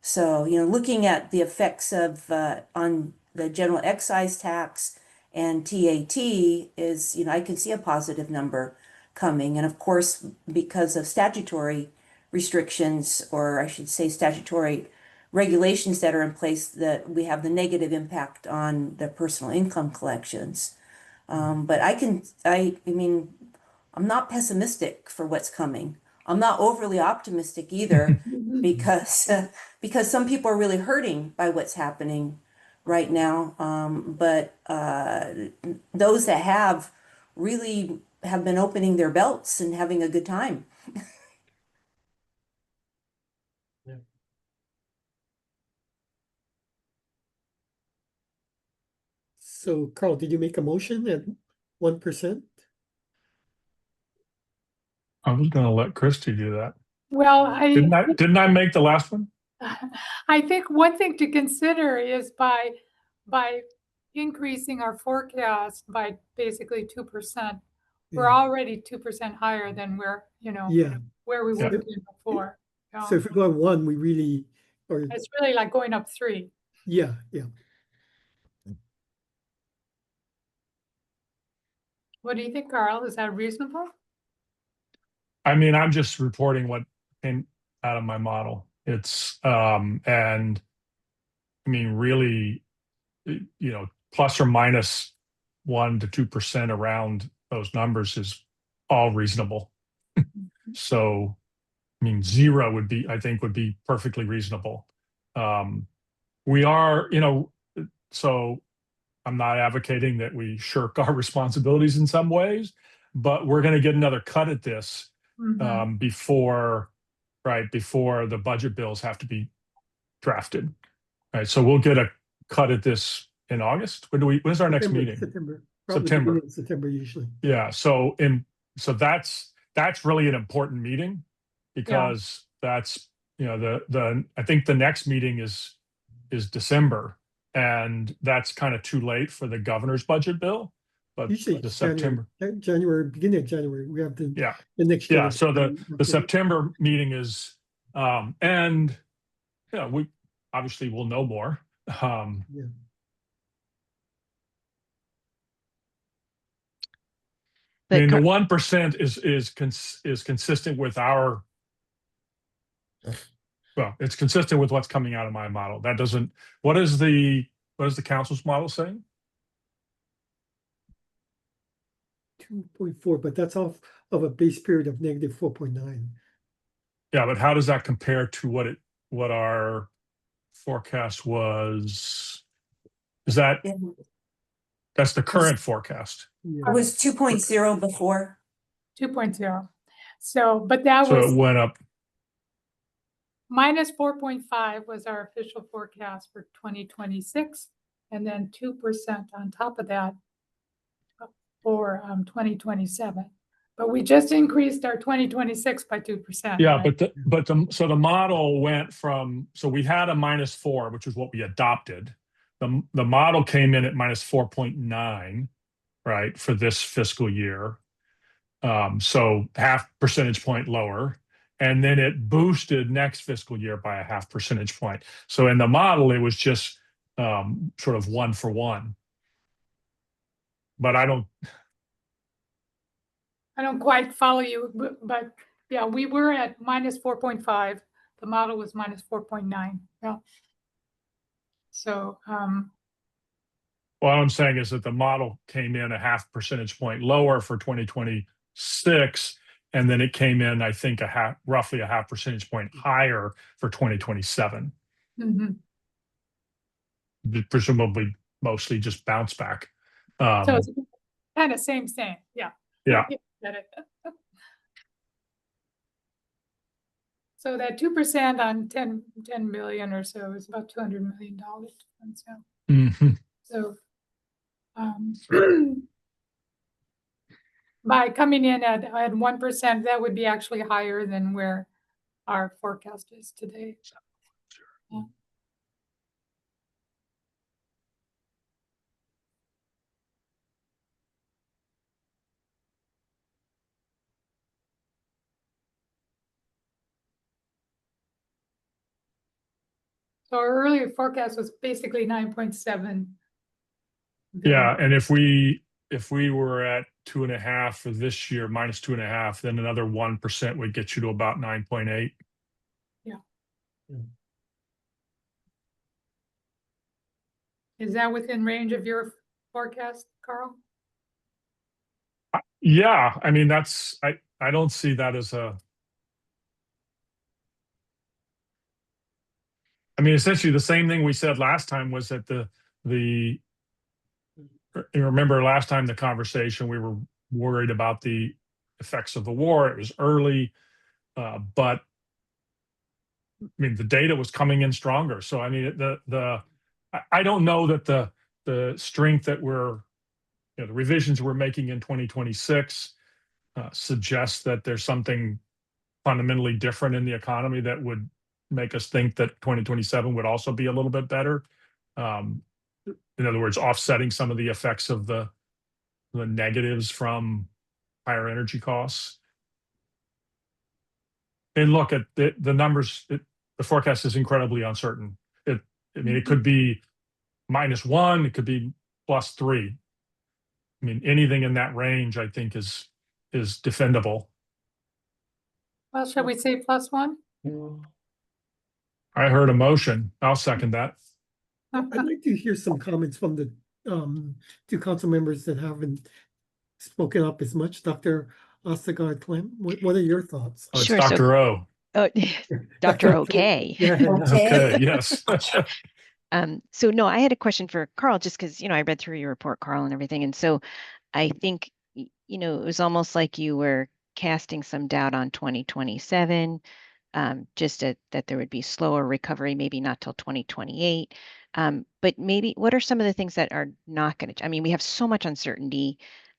So, looking at the effects of on the general excise tax and TAT is, I can see a positive number coming. And of course, because of statutory restrictions, or I should say statutory regulations that are in place, that we have the negative impact on the personal income collections. But I mean, I'm not pessimistic for what's coming. I'm not overly optimistic either, because some people are really hurting by what's happening right now. But those that have really have been opening their belts and having a good time. So Carl, did you make a motion at 1%? I was gonna let Christie do that. Well, Didn't I make the last one? I think one thing to consider is by increasing our forecast by basically 2%, we're Yeah. already 2% higher than where Yeah, we would Yeah. have been before. so if we go at 1, we really, or, It's really like going up 3. yeah. What do you think, Carl? Is that reasonable? I mean, I'm just reporting what came out of my model. It's and I mean, really, plus or minus 1 to 2% around those numbers is all reasonable. So, I mean, 0 would be, I think, would be perfectly reasonable. We are, so I'm not advocating that we shirk our responsibilities in some ways, but we're going to get another cut at this before the budget bills have to be drafted. Right. So we'll get a cut at this in August. When's our next meeting? September. Probably September. beginning of September usually. Yeah. So that's really an important meeting because that's, I think the next meeting is December, and that's kind of too late for the governor's budget bill. But Usually the it's September, January, beginning of January, we have the next. yeah. So the September meeting is, and we obviously will know more. I mean, the 1% is consistent with our. Well, it's consistent with what's coming out of my model. That doesn't. What is the council's model saying? 2.4, but that's off of a base period of negative 4.9. Yeah, but how does that compare to what our forecast was? Is that that's the current forecast? It was 2.0 before. 2.0. So, but that So was it went up. minus 4.5 was our official forecast for 2026, and then 2% on top of that for 2027. But we just increased our 2026 by 2%. Yeah, right? so the model went from, so we had a -4, which is what we adopted. The model came in at -4.9, right, for this fiscal year. So 0.5 percentage point lower. And then it boosted next fiscal year by 0.5 percentage point. So in the model, it was just sort of 1 for 1. But I don't quite follow you, but yeah, we were at minus 4.5. The model was minus 4.9. Yeah. So, what I'm saying is that the model came in 0.5 percentage point lower for 2026, and then it came in, I think, roughly 0.5 percentage point higher for 2027. Presumably, mostly just bounce back. So it's kind of same. Yeah. Yeah. So that 2% on 10 million or so is about $200 million. So by coming in at 1%, that would be actually higher than where our forecast is today. Yeah. So our earlier forecast was basically 9.7. Yeah, and if we were at 2.5 for this year, -2.5, then another 1% would get you to about 9.8. Yeah. Is that within range of your forecast, Carl? Yeah, I mean, I don't see that as a. I mean, essentially the same thing we said last time was that you remember last time the conversation, we were worried about the effects of the war. It was early, but I mean, the data was coming in stronger. So I mean, I don't know that the strength that the revisions we're making in 2026 suggests that there's something fundamentally different in the economy that would make us think that 2027 would also be a little bit better. In other words, offsetting some of the effects of the negatives from higher energy costs. And look at the numbers. The forecast is incredibly uncertain. I mean, it could be -1, it could be +3. I mean, anything in that range, I think, is defendable. Well, shall we say +1? I heard a motion. I'll second that. I'd like to hear some comments from the two council members that haven't spoken up as much. Dr. Ostergaard Clem, what are your thoughts? Oh, it's Sure, so- Dr. O. Oh, Dr. Okay. Yeah, Okay, yes. So no, I had a question for Carl, just because, I read through your report, Carl, and everything. And so I think, it was almost like you were casting some doubt on 2027, just that there would be slower recovery, maybe not till 2028. But maybe what are some of the things that are not going to, I mean, we have so much uncertainty.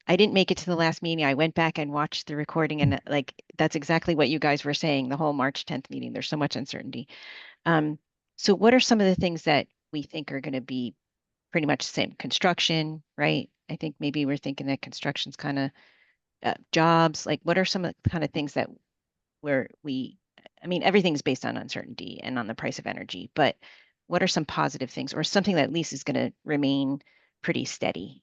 I didn't make it to the last meeting. I went back and watched the recording, and like, that's exactly what you guys were saying, the whole March 10th meeting. There's so much uncertainty. So what are some of the things that we think are going to be pretty much the same? Construction, right? I think maybe we're thinking that construction's kind of jobs. Like, what are some of the kind of things that I mean, everything's based on uncertainty and on the price of energy, but what are some positive things or something that at least is going to remain pretty steady?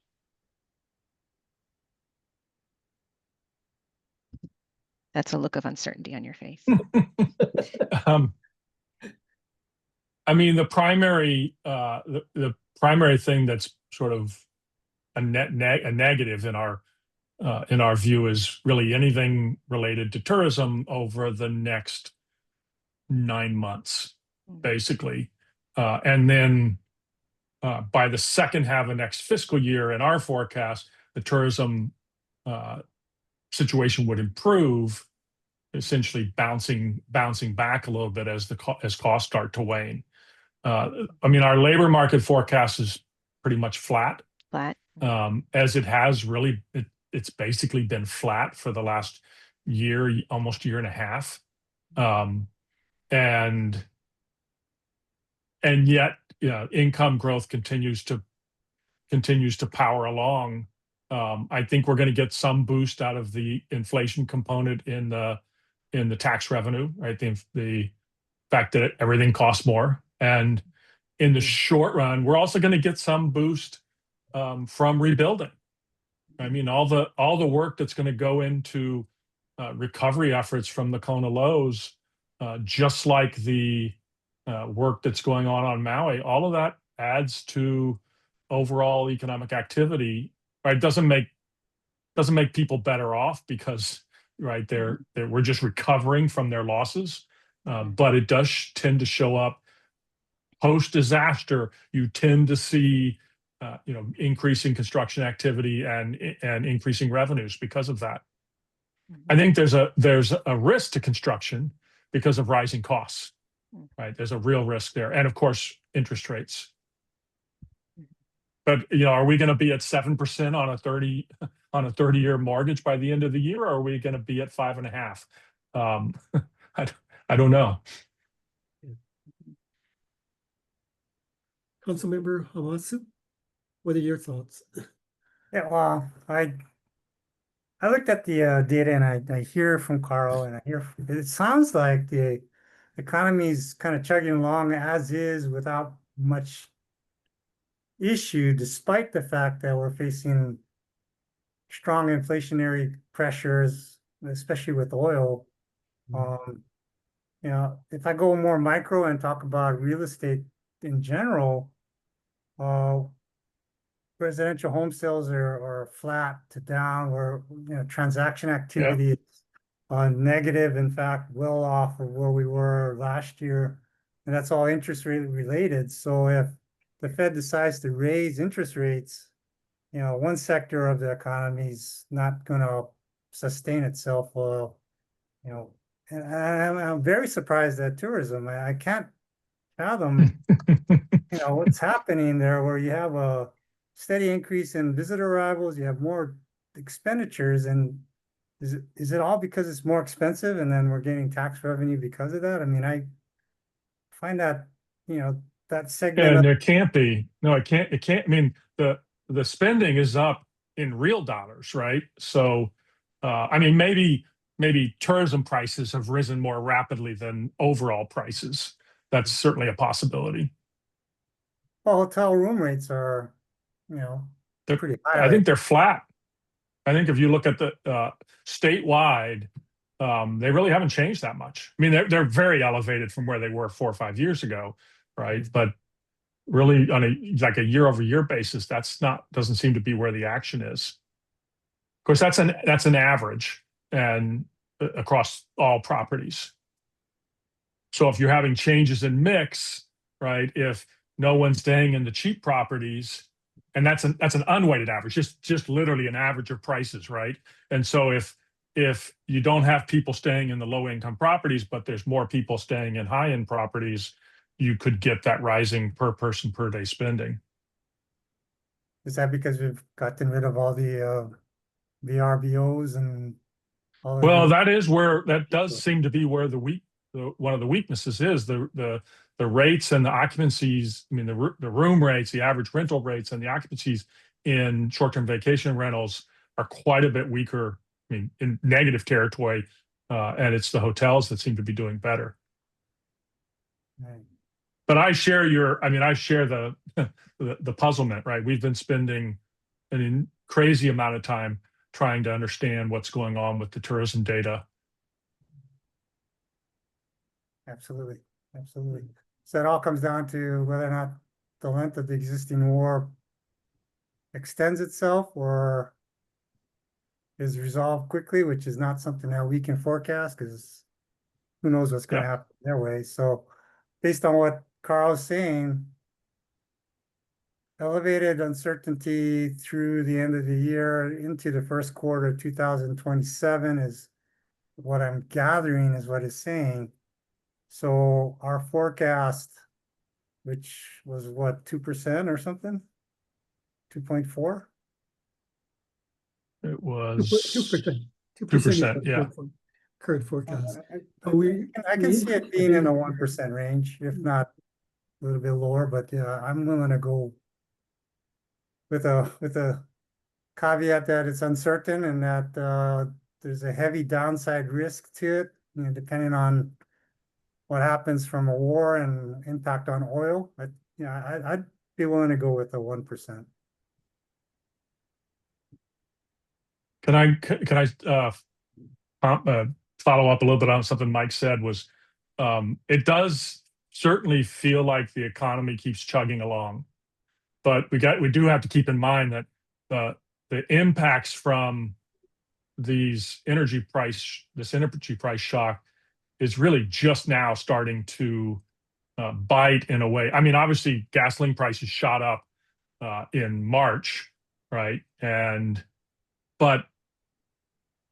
That's a look of uncertainty on your face. I mean, the primary thing that's sort of a negative in our view is really anything related to tourism over the next 9 months, basically, and then by the second half of next fiscal year, in our forecast, the tourism situation would improve, essentially bouncing back a little bit as costs start to wane. I mean, our labor market forecast is pretty much flat. As it has really, it's basically been flat for the last year, almost year and a half. And yet, income growth continues to power along. I think we're going to get some boost out of the inflation component in the tax revenue, right? The fact that everything costs more. And in the short run, we're also going to get some boost from rebuilding. I mean, all the work that's going to go into recovery efforts from the Kona lows, just like the work that's going on Maui, all of that adds to overall economic activity. Right? It doesn't make people better off because, right, we're just recovering from their losses, but it does tend to show up post-disaster. You tend to see increasing construction activity and increasing revenues because of that. I think there's a risk to construction because of rising costs, right? There's a real risk there, and of course, interest rates. But are we going to be at 7% on a 30-year mortgage by the end of the year, or are we going to be at 5.5%? I don't know. Councilmember Hamasu, what are your thoughts? Yeah, well, I looked at the data and I hear from Carl and it sounds like the economy is kind of chugging along as is without much issue, despite the fact that we're facing strong inflationary pressures, especially with oil. If I go more micro and talk about real estate in general, residential home sales are flat to down, where transaction activity is negative, in fact, well off of where we were last year, and that's all interest rate related. So if the Fed decides to raise interest rates, one sector of the economy is not going to sustain itself. and I'm very surprised at tourism. I can't fathom, what's happening there, where you have a steady increase in visitor arrivals, you have more expenditures, and is it all because it's more expensive and then we're getting tax revenue because of that? I mean, I find that, that segment And there can't be, no, it can't, I mean, the spending is up in real dollars, right? So, I mean, maybe tourism prices have risen more rapidly than overall prices. That's certainly a possibility. well, hotel room rates are, They're- pretty high I right think they're flat. I think if you look at the statewide, they really haven't changed that much. I mean, they're very elevated from where they were 4 or 5 years ago, right? But really, on a year-over-year basis, doesn't seem to be where the action is. Of course, that's an average and across all properties. So if you're having changes in mix, right? If no one's staying in the cheap properties, and that's an unweighted average, just literally an average of prices, right? And so if you don't have people staying in the low income properties, but there's more people staying in high end properties, you could get that rising per person per day spending. Is that because we've gotten rid of all the VRBOs and all the Well, that does seem to be where one of the weaknesses is the rates and the occupancies. I mean, the room rates, the average rental rates, and the occupancies in short-term vacation rentals are quite a bit weaker. I mean, in negative territory, and it's the hotels that seem to be doing better. Right. But I share the the puzzlement, right? We've been spending an crazy amount of time trying to understand what's going on with the tourism data. Absolutely, absolutely. So it all comes down to whether or not the length of the existing war extends itself or is resolved quickly, which is not something that we can forecast because who knows what's going to happen their way. So based on what Carl's saying, elevated uncertainty through the end of the year into the first quarter of 2027 is what I'm gathering is what it's saying. So our forecast, which was what, 2% or something? 2.4? It was 2%. 2%, yeah. Current forecast. I can see it being in a 1% range, if not a little bit lower, but yeah, I'm willing to go with a caveat that it's uncertain and that there's a heavy downside risk to it, depending on what happens from a war and impact on oil. I'd be willing to go with the 1%. Can I follow up a little bit on something Mike said? Was it does certainly feel like the economy keeps chugging along, but we do have to keep in mind that the impacts from this energy price shock is really just now starting to bite in a way. I mean, obviously, gasoline prices shot up in March, right? But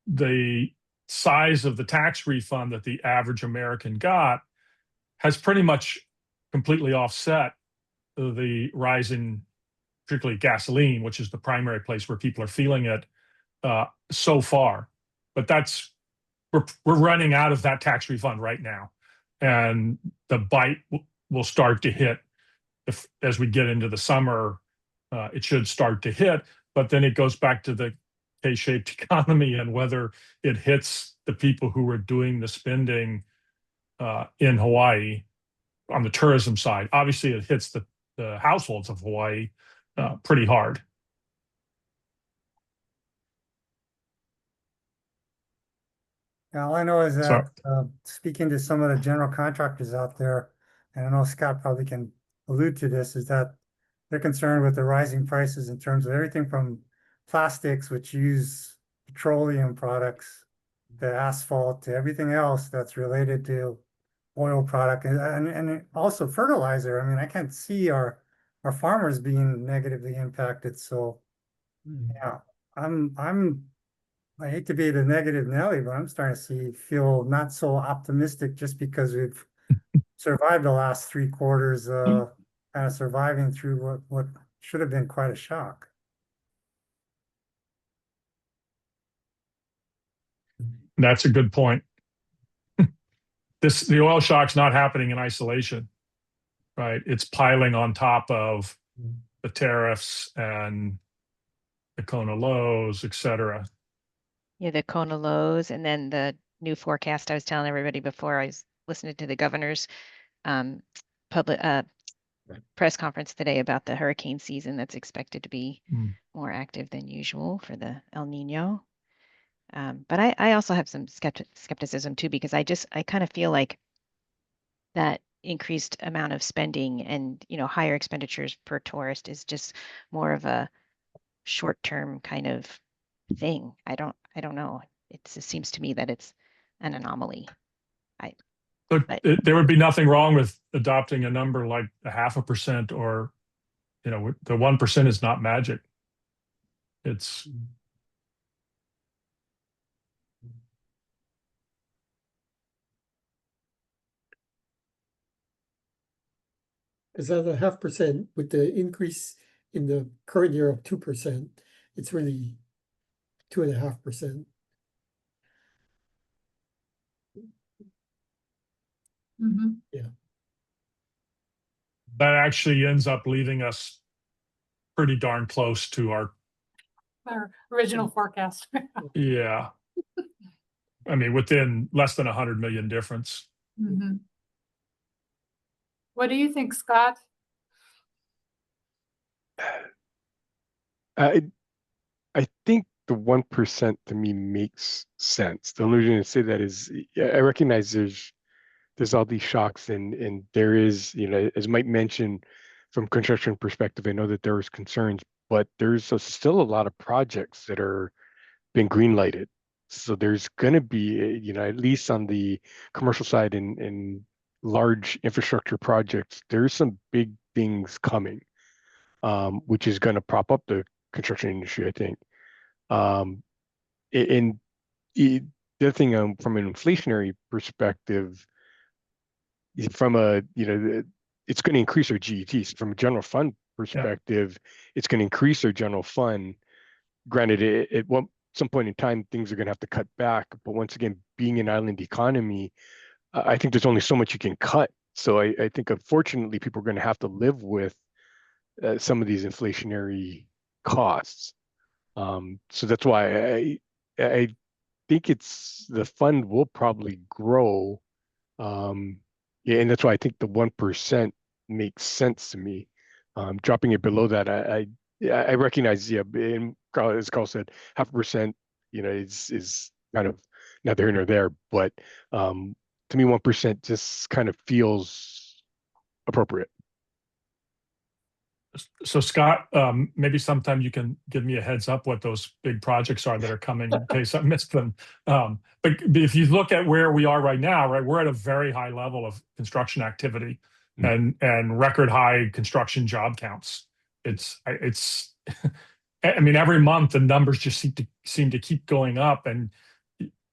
the size of the tax refund that the average American got has pretty much completely offset the rise in particularly gasoline, which is the primary place where people are feeling it so far. But we're running out of that tax refund right now, and the bite will start to hit as we get into the summer. It should start to hit, but then it goes back to the K-shaped economy and whether it hits the people who are doing the spending in Hawaii on the tourism side. Obviously, it hits the households of Hawaii pretty hard. All I know is that speaking to some of the general contractors out there, and I know Scott probably can allude to this, is that they're concerned with the rising prices in terms of everything from plastics, which use petroleum products, to asphalt, to everything else that's related to oil product, and also fertilizer. I mean, I can't see our farmers being negatively impacted. So yeah, I'm I hate to be the negative Nelly, but I'm starting to feel not so optimistic just because we've survived the last 3 quarters, kind of surviving through what should have been quite a shock. That's a good point. The oil shock's not happening in isolation, right? It's piling on top of the tariffs and the Kona lows, et cetera. Yeah, the Kona lows, and then the new forecast I was telling everybody before I was listening to the governor's public press conference today about the hurricane season that's expected to be more active than usual for the El Nino. But I also have some skepticism too, because I kind of feel like that increased amount of spending and, you know, higher expenditures per tourist is just more of a short-term kind of thing. I don't know. It seems to me that it's an anomaly. Look, there would be nothing wrong with adopting a number like 0.5%, or, you know, the 1% is not magic. It's Is that 0.5% with the increase in the current year of 2%? It's really 2.5%. Mhm. that actually ends up leaving us pretty darn close to our, Our original forecast. yeah. I mean, within less than 100 million difference. Mhm. What do you think, Scott? I think the 1% to me makes sense. The only reason to say that is I recognize there's all these shocks, and there is, you know, as Mike mentioned, from construction perspective, I know that there was concerns, but there's still a lot of projects that are been green lighted. So there's going to be, you know, at least on the commercial side and large infrastructure projects, there's some big things coming, which is going to prop up the construction industry, I think. And the other thing, from an inflationary perspective, from a, you know, it's going to increase our GET. So from a general fund perspective, it's going to increase our general fund. Granted, some point in time, things are going to have to cut back. But once again, being an island economy, I think there's only so much you can cut. So I think, unfortunately, people are going to have to live with some of these inflationary costs. So that's why I think the fund will probably grow. Yeah, and that's why I think the 1% makes sense to me. Dropping it below that, I recognize, yeah, and as Carl said, 0.5%, you know, is kind of neither here nor there. But to me, 1% just kind of feels appropriate. So Scott, maybe sometime you can give me a heads up what those big projects are that are coming in case I missed them. But if you look at where we are right now, right, we're at a very high level of construction activity and record high construction job counts. It's I mean, every month the numbers just seem to keep going up, and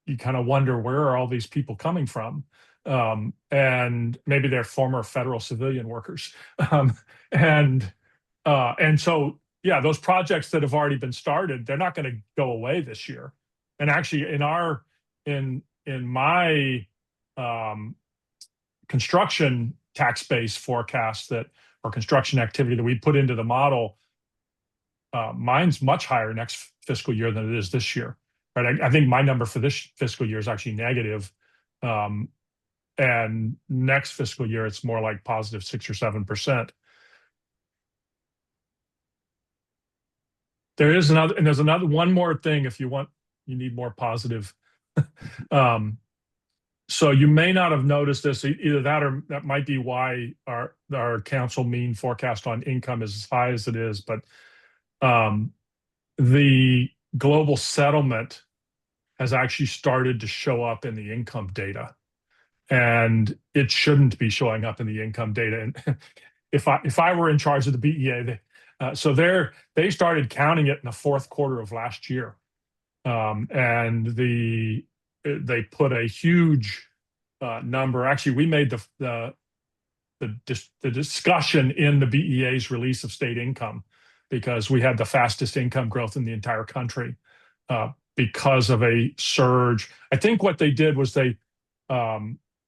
you kind of wonder, where are all these people coming from? And maybe they're former federal civilian workers. And so, yeah, those projects that have already been started, they're not going to go away this year. And actually, in my construction tax base forecast or construction activity that we put into the model, mine's much higher next fiscal year than it is this year. Right? I think my number for this fiscal year is actually negative. And next fiscal year, it's more like positive 6 or 7%. There's one more thing if you need more positive. So you may not have noticed this, either that or that might be why our council mean forecast on income is as high as it is. But the global settlement has actually started to show up in the income data, and it shouldn't be showing up in the income data. And if I were in charge of the BEA, so they started counting it in the fourth quarter of last year. And they put a huge number. Actually, we made the discussion in the BEA's release of state income, because we had the fastest income growth in the entire country because of a surge. I think what they did was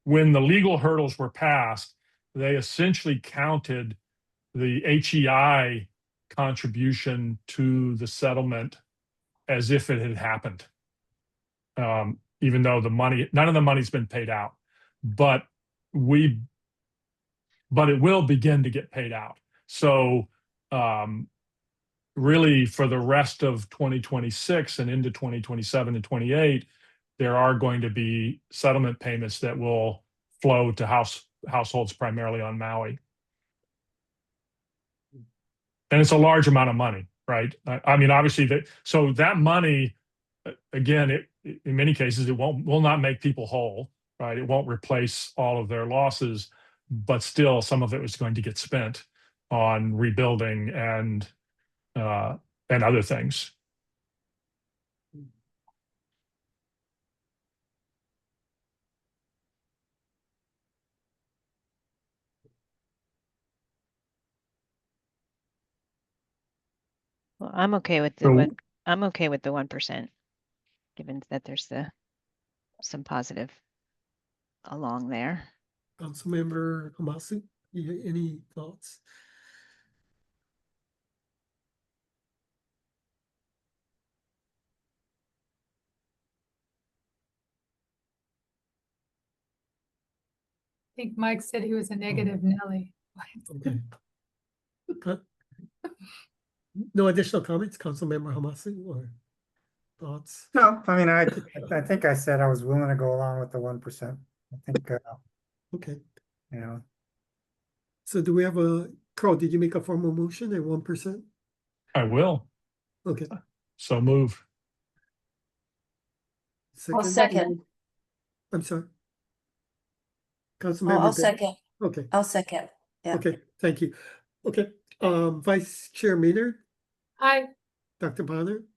when the legal hurdles were passed, they essentially counted the HEI contribution to the settlement as if it had happened, even though none of the money's been paid out, but it will begin to get paid out. So really, for the rest of 2026 and into 2027 and 28, there are going to be settlement payments that will flow to households primarily on Maui. And it's a large amount of money, right? I mean, obviously, that money, again, in many cases, it will not make people whole, right? It won't replace all of their losses, but still, some of it is going to get spent on rebuilding and other things. Well, I'm okay with I'm okay with the 1%, given that there's some positive along there. Councilmember Hamasu, any thoughts? I think Mike said he was a negative Nelly. Okay. No additional comments, Councilmember Hamasu, or thoughts? No, I mean, I think I said I was willing to go along with the 1%. I think, Okay, you know, so do we have Carl, did you make a formal motion at 1%? I will. Okay. So move. I'll second. I'm sorry. Oh, Councilmember I'll Bennett? second. Okay, I'll second. Yeah. okay, thank you. Okay, Vice Chair Maynard, Hi, Dr. Bonham?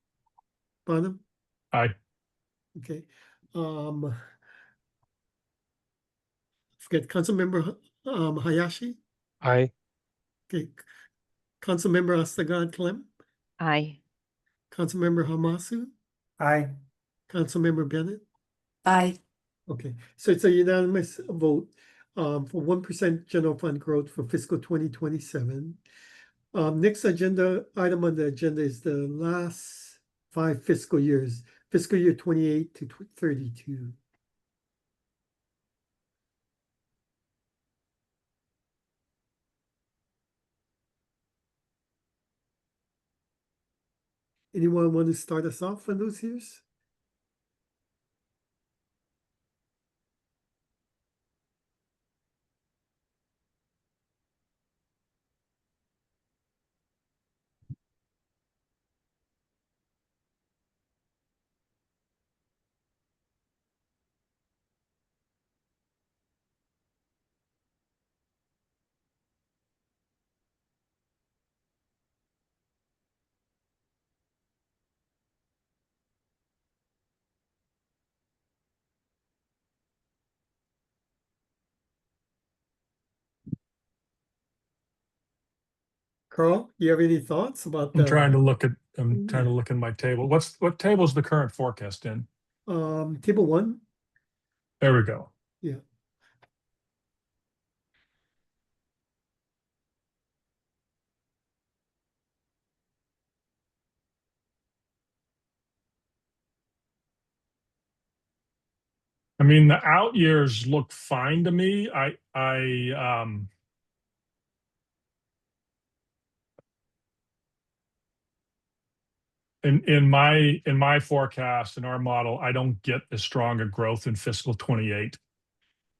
Aye. Okay, forget Councilmember Hayashi, Aye. okay, Councilmember Astagad Clem, Aye. Councilmember Hamasu, I Councilmember Bennett. Aye. Okay, so it's a unanimous vote for 1% general fund growth for fiscal 2027. Next agenda item on the agenda is the last 5 fiscal years, fiscal year 28 to 32. Anyone want to start us off on those years? Carl, you have any thoughts about I'm trying to look in my table. What table is the current forecast in? table 1? There we go. Yeah. I mean, the out years look fine to me. In my forecast, in our model, I don't get as strong a growth in fiscal 28.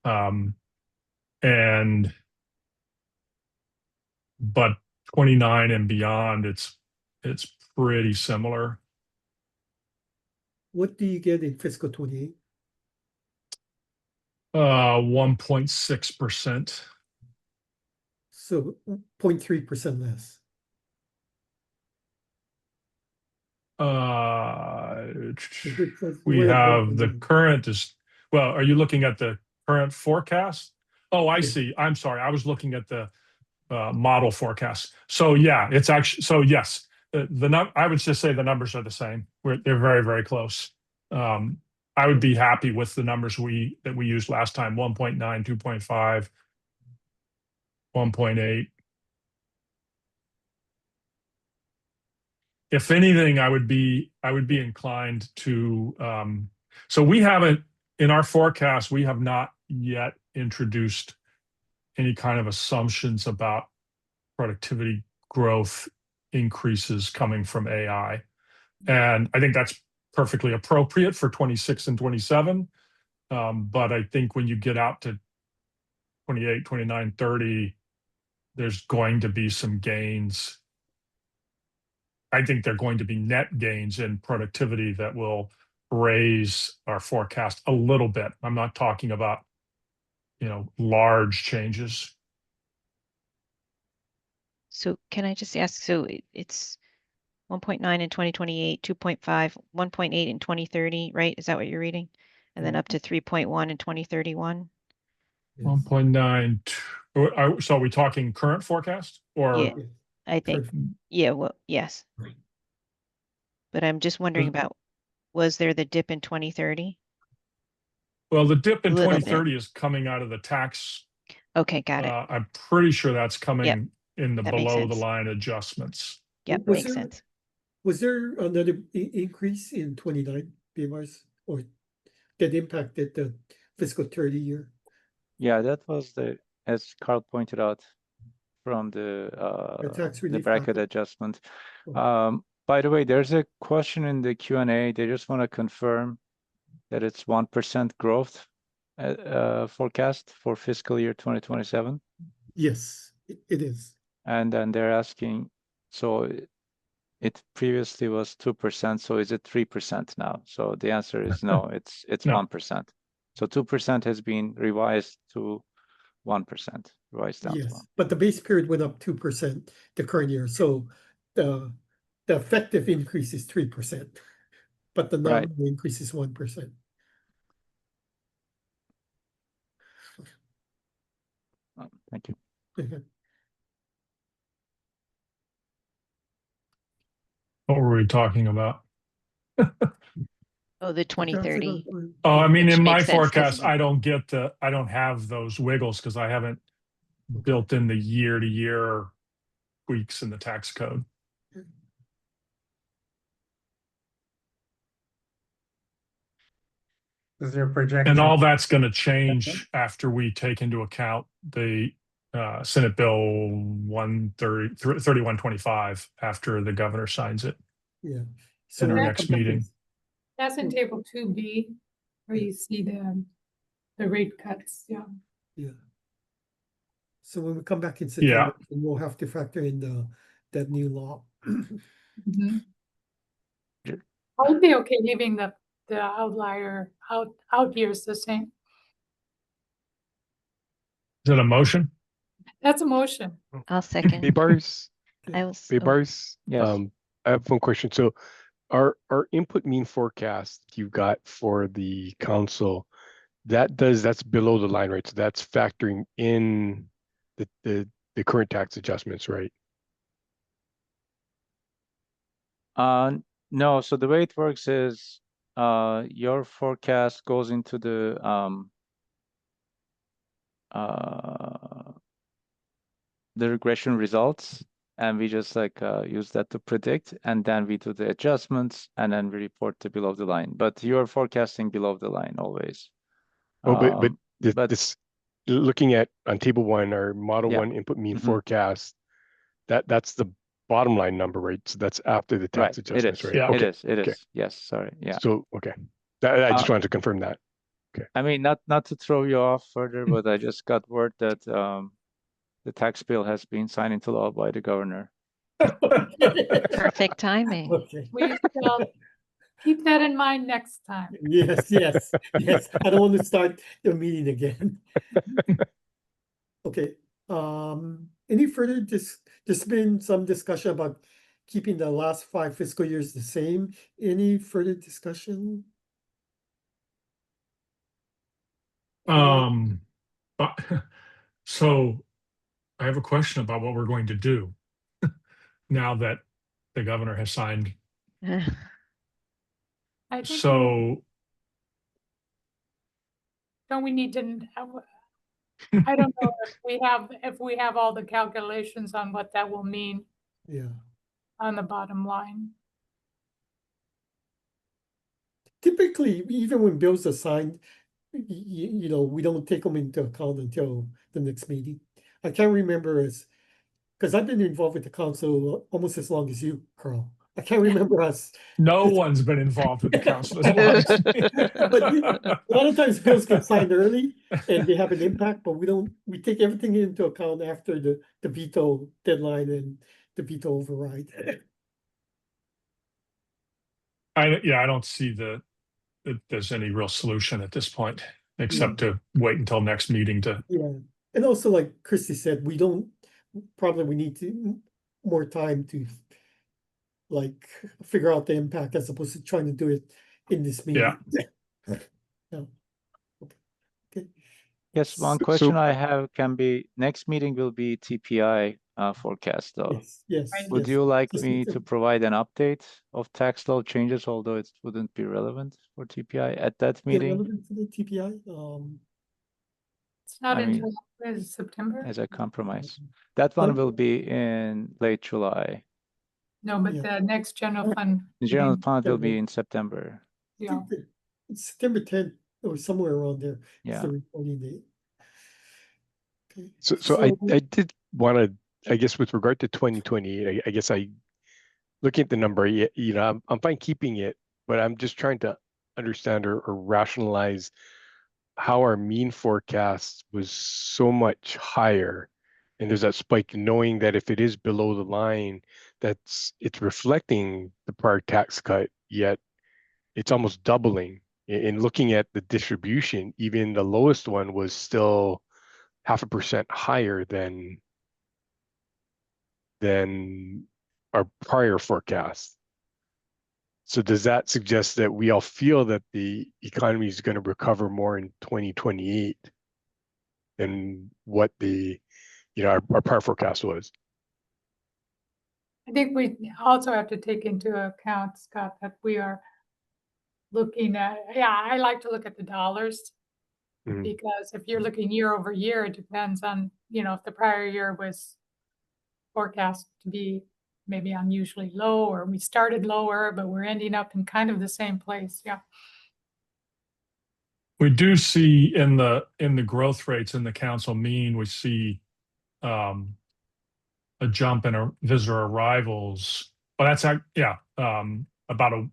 But 29 and beyond, it's pretty similar. What do you get in fiscal 28? 1.6%. So 0.3% less. We Way above have the the- current is, well, are you looking at the current forecast? Oh, I Yeah. see. I'm sorry. I was looking at the model forecast. So yeah, it's actually, so yes, I would just say the numbers are the same. They're very, very close. I would be happy with the numbers that we used last time, 1.9, 2.5, 1.8. If anything, I would be inclined to, so we haven't, in our forecast, we have not yet introduced any kind of assumptions about productivity growth increases coming from AI. And I think that's perfectly appropriate for 26 and 27. But I think when you get out to 28, 29, 30, there's going to be some gains. I think they're going to be net gains in productivity that will raise our forecast a little bit. I'm not talking about, large changes. So can I just ask, so it's 1.9 in 2028, 2.5, 1.8 in 2030, right? Is that what you're reading? And then up to 3.1 in 2031? Yes. 1.9. So are we talking current forecast or? Yeah, I think, yeah, well, yes. Right. But I'm just wondering about, was there the dip in 2030? Well, the dip in A little bit. 2030 is coming out of the tax. Okay, got it. I'm pretty sure that's coming in the that makes below the sense. line adjustments. Yep, Was makes there- sense. Was there another increase in 29 BMRs or that impacted the fiscal 30 year? Yeah, that was as Carl pointed out, from the tax the relief bracket package. adjustment. Oh. By the way, there's a question in the Q&A. They just want to confirm that it's 1% growth forecast for fiscal year 2027. Yes, it is. And then they're asking, so it previously was 2%, so is it 3% now? So the answer is no, it's No. 1%. So 2% has been revised to 1%, revised down to Yes, 1. but the base period went up 2% the current year, so the effective increase is 3%, but the Right. nominal increase is 1%. Thank you. What were we talking about? Oh, the 2030. Oh, I mean, Which in my makes sense 'cause- forecast, I don't have those wiggles because I haven't built in the year-to-year tweaks in the tax code. Is there a projection? And all that's going to change after we take into account the Senate Bill 3125 after the governor signs it Yeah. in our we'll next come back meeting. That's in table 2B, where you see the rate cuts, yeah. Yeah. So when we come back in September, we'll have to factor in that new law. Mhm. Sure. I would be okay leaving the outlier out years the same. Is it a motion? That's a motion. I'll second. Baybars, I was, Baybars. Yes. I have one question. So our input mean forecast you got for the council, that's below the line, right? So that's factoring in the current tax adjustments, right? No, so the way it works is your forecast goes into the regression results, and we just use that to predict, and then we do the adjustments, and then we report the below the line. But you're forecasting below the line always. Oh, but but- this looking at on table 1, our model Yeah. 1 input mean Mhm. forecast, that's the bottom line number, right? So that's after the tax Right, adjustments, it is. right? Yeah. Okay. It okay. is. Yes, sorry. Yeah. So okay, I just wanted to confirm that. I mean, not to throw you off further, but I just got word that the tax bill has been signed into law by the governor. perfect timing. Okay. We shall keep that in mind next time. Yes, yes, yes. I don't want to start the meeting again. Okay, any further there's been some discussion about keeping the last 5 fiscal years the same. Any further discussion? But, so I have a question about what we're going to do now that the governor has signed. I think So don't we need to, I don't know if we have all the calculations on what that will mean Yeah. on the bottom line. Typically, even when bills are signed, you know, we don't take them into account until the next meeting. I can't remember because I've been involved with the council almost as long as you, Carl. I can't remember us. no one's been involved with the council as long as me. But a lot of times bills get signed early and they have an impact, but we take everything into account after the veto deadline and the veto override. I don't see that there's any real solution at this point, except to wait until next meeting to. Yeah, and also like Christy said, we need more time to like figure out the impact as opposed to trying to do it in this meeting. Yeah. Okay. Yes, one So- question so- I have can be, next meeting will be TPI forecast though. Yes. Right. Would yes. you like Just me need to provide an update of tax law changes, although it wouldn't be relevant for TPI at that get meeting relevant to the TPI? It's not I mean, until September? as a compromise? That one Um, will be in late July. No, but yeah. the next general fund. The general meeting, fund will be September. in September. I Yeah, think that it's September 10th or somewhere around there. It's Yeah. the reporting date. Okay. So I did want to, I guess, with regard to 2020, I guess looking at the number, you know, I'm fine keeping it, but I'm just trying to understand or rationalize how our mean forecast was so much higher. And there's that spike, knowing that if it is below the line, it's reflecting the prior tax cut, yet it's almost doubling. In looking at the distribution, even the lowest one was still 0.5% higher than our prior forecast. So does that suggest that we all feel that the economy is going to recover more in 2028 than what our prior forecast was? I think we also have to take into account, Scott, that we are looking at, I like to look at the dollars. Mhm. Because if you're looking year over year, it depends on, if the prior year was forecast to be maybe unusually low, or we started lower, but we're ending up in kind of the same place. Yeah. We do see in the growth rates in the council mean, we see a jump in visitor arrivals, but that's about a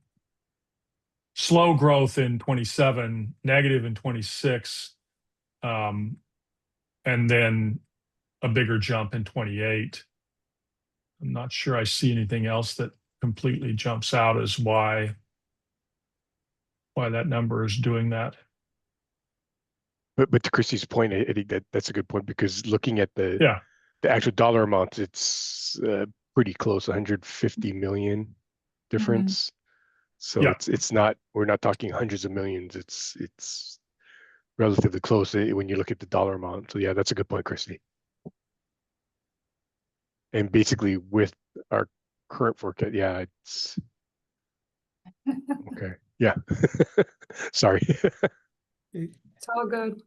slow growth in 27, negative in 26, and then a bigger jump in 28. I'm not sure I see anything else that completely jumps out as why that number is doing that. But to Christy's point, I think that's a good point, because looking at the actual dollar amount, it's pretty close, 150 million difference. So it's not, we're not talking hundreds of millions. It's relatively close when you look at the dollar amount. So yeah, that's a good point, Christy. And basically with our current forecast, yeah, it's okay. Yeah. Sorry. It's all good.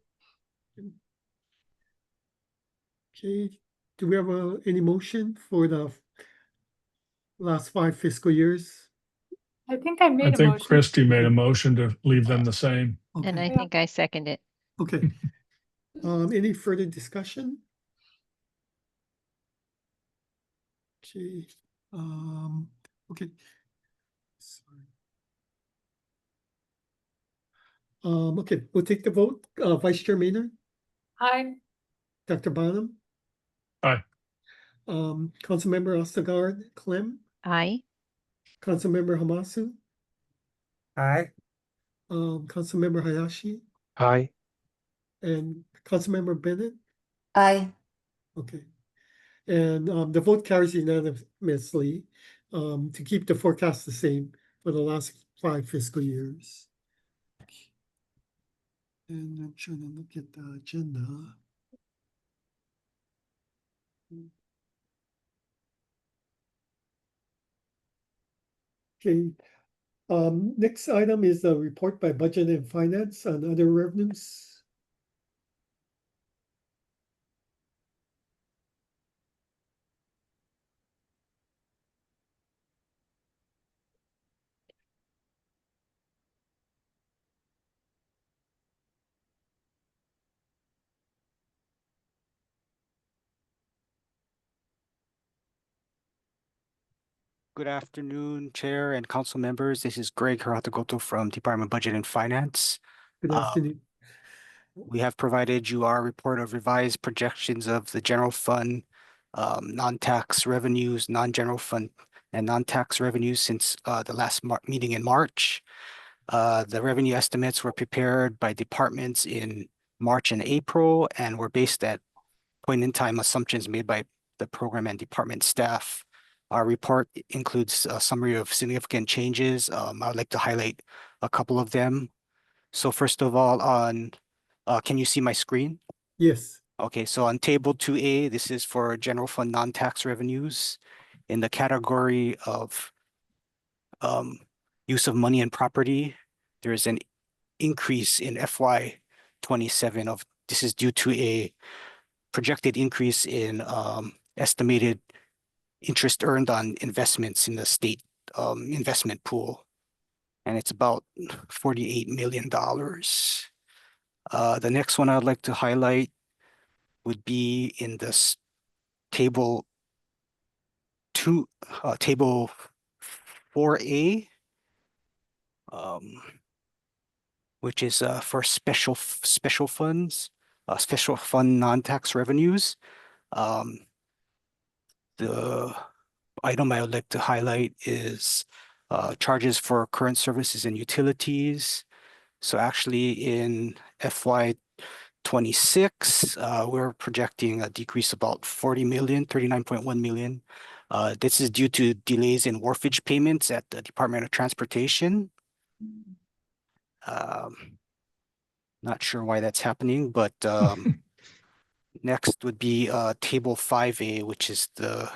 Okay. Do we have any motion for the last 5 fiscal years? I think I I made a think motion. Christy made a motion to leave them the same. And I Okay. think I second it. Okay. Any further discussion? Okay. Okay. Sorry. Okay, we'll take the vote. Vice Chair Maynard, Aye. Dr. Bonham. Aye. Councilmember Ostergaard Clem, Aye. Councilmember Hamasu, Aye. Councilmember Hayashi, Hi. and Councilmember Bennett. Aye. Okay. And the vote carries unanimously. to keep the forecast the same for the last 5 fiscal years. And I'm trying to look at the agenda. Okay, next item is a report by Budget and Finance on other revenues. Good afternoon, Chair and Council members. This is Greg Hiratagoto from Department of Budget and Finance. Good afternoon. We have provided you our report of revised projections of the general fund, non-tax revenues, non-general fund, and non-tax revenues since the last meeting in March. The revenue estimates were prepared by departments in March and April and were based at point in time assumptions made by the program and department staff. Our report includes a summary of significant changes. I'd like to highlight a couple of them. So first of all, can you see my screen? Yes. Okay, so on table 2A, this is for general fund non-tax revenues. In the category of use of money and property, there is an increase in FY27 of, this is due to a projected increase in estimated interest earned on investments in the state investment pool. And it's about $48 million. The next one I'd like to highlight would be in this table 4A, which is for special funds, special fund non-tax revenues. The item I would like to highlight is charges for current services and utilities. So actually in FY26, we're projecting a decrease about 40 million, 39.1 million. This is due to delays in wharfage payments at the Department of Transportation. Not sure why that's happening, but next would be table 5A, which is the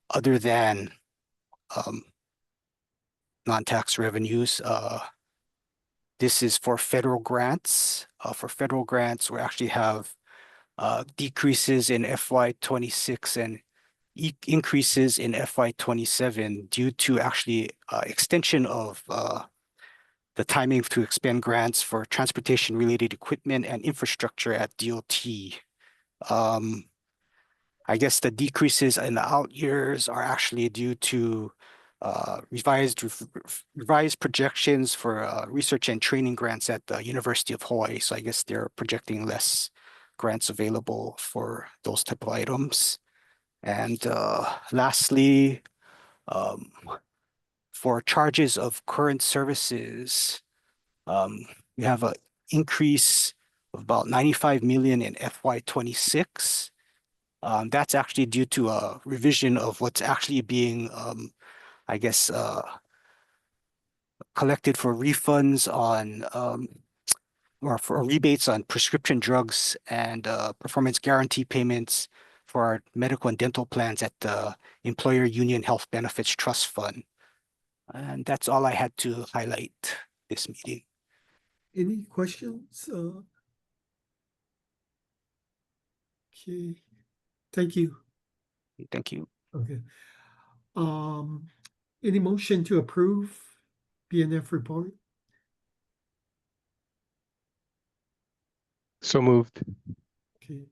other than non-tax revenues. This is for federal grants. For federal grants, we actually have decreases in FY26 and increases in FY27 due to actually extension of the timing to expend grants for transportation-related equipment and infrastructure at DOT. I guess the decreases in the out years are actually due to revised projections for research and training grants at the University of Hawaii. So I guess they're projecting less grants available for those type of items. And lastly, for charges of current services, we have an increase of about 95 million in FY26. That's actually due to a revision of what's actually being, I guess, collected for refunds on or for rebates on prescription drugs and performance guarantee payments for our medical and dental plans at the Employer Union Health Benefits Trust Fund. And that's all I had to highlight this meeting. Any questions? Okay, thank you. Thank you. Okay. Any motion to approve BNF report? So moved. Okay.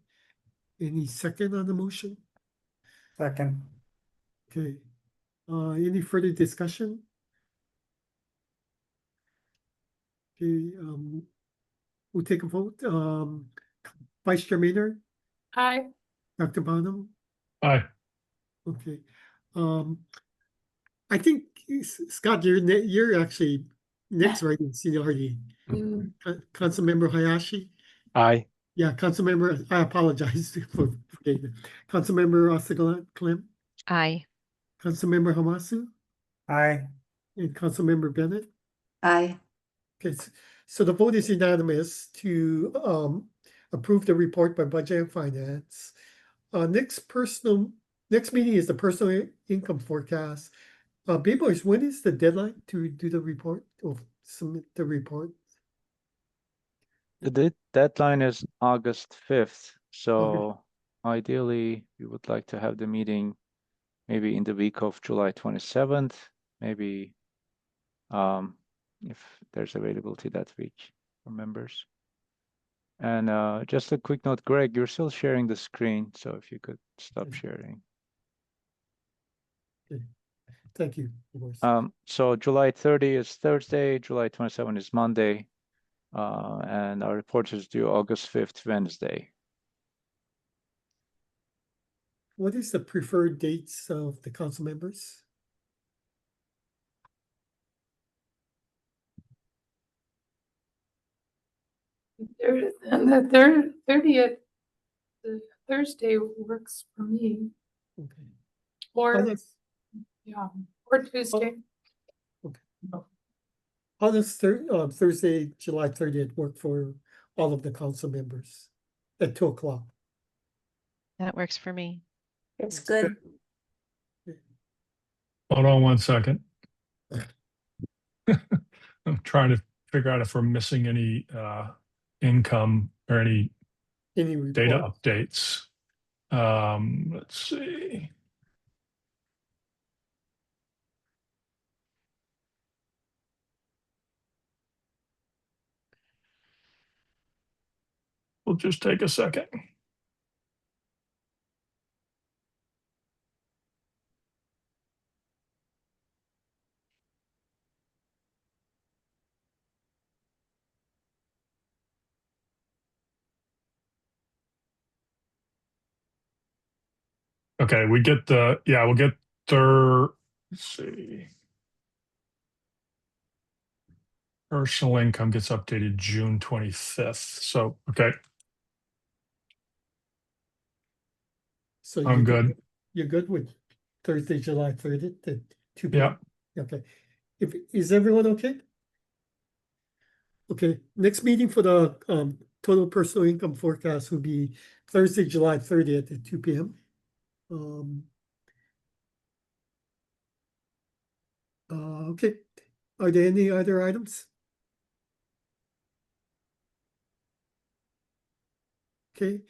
Any second on the motion? Second. Okay. Any further discussion? Okay, we'll take a vote. Vice Chair Maynard, Aye. Dr. Bonham. Aye. Okay. I think Scott, you're actually next, right, in seniority. Councilmember Hayashi. Aye. Yeah, Councilmember. I apologize for forgetting. Councilmember Osaglin Clem. Aye. Councilmember Hamasu. Aye. And Councilmember Bennett. Aye. Okay, so the vote is unanimous to approve the report by Budget and Finance. Next meeting is the personal income forecast. Boys, when is the deadline to do the report or submit the report? The deadline is August 5th, so ideally we would like to have the meeting maybe in the week of July 27th, maybe if there's availability that week for members. And just a quick note, Greg, you're still sharing the screen, so if you could stop sharing. Okay. Thank you. Boys. So July 30 is Thursday, July 27 is Monday, and our report is due August 5th, Wednesday. What is the preferred dates of the council members? And the 30th, the Thursday works for me, Okay. or, August- yeah, or Tuesday. How does Thursday, July 30th work for all of the council members at 2:00? That works for me. It's good. Hold on one second. I'm trying to figure out if we're missing any income or any Any data report? updates. Let's see. We'll just take a second. Okay, we'll get their, let's see. Personal income gets updated June 25th. So, okay, So I'm good. You're good with Thursday, July 30th at 2 p.m.? Yeah. Okay. Is everyone okay? Okay, next meeting for the total personal income forecast will be Thursday, July 30th at 2 p.m. Okay, are there any other items? Okay,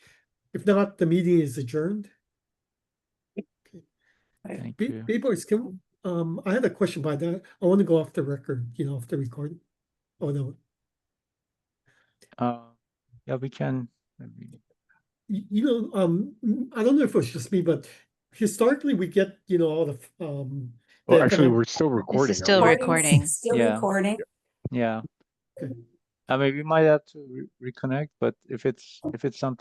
if not, the meeting is adjourned. Thank you. B-boys, I had a question about that. I want to go off the record, off the recording. Oh, no. Yeah, we can. I don't know if it was just me, but historically we get, all the Well, actually, economic- we're still recording. This is still aren't we? recording. Still Yeah. recording. Yeah. Okay. I mean, we might have to reconnect, but if it's something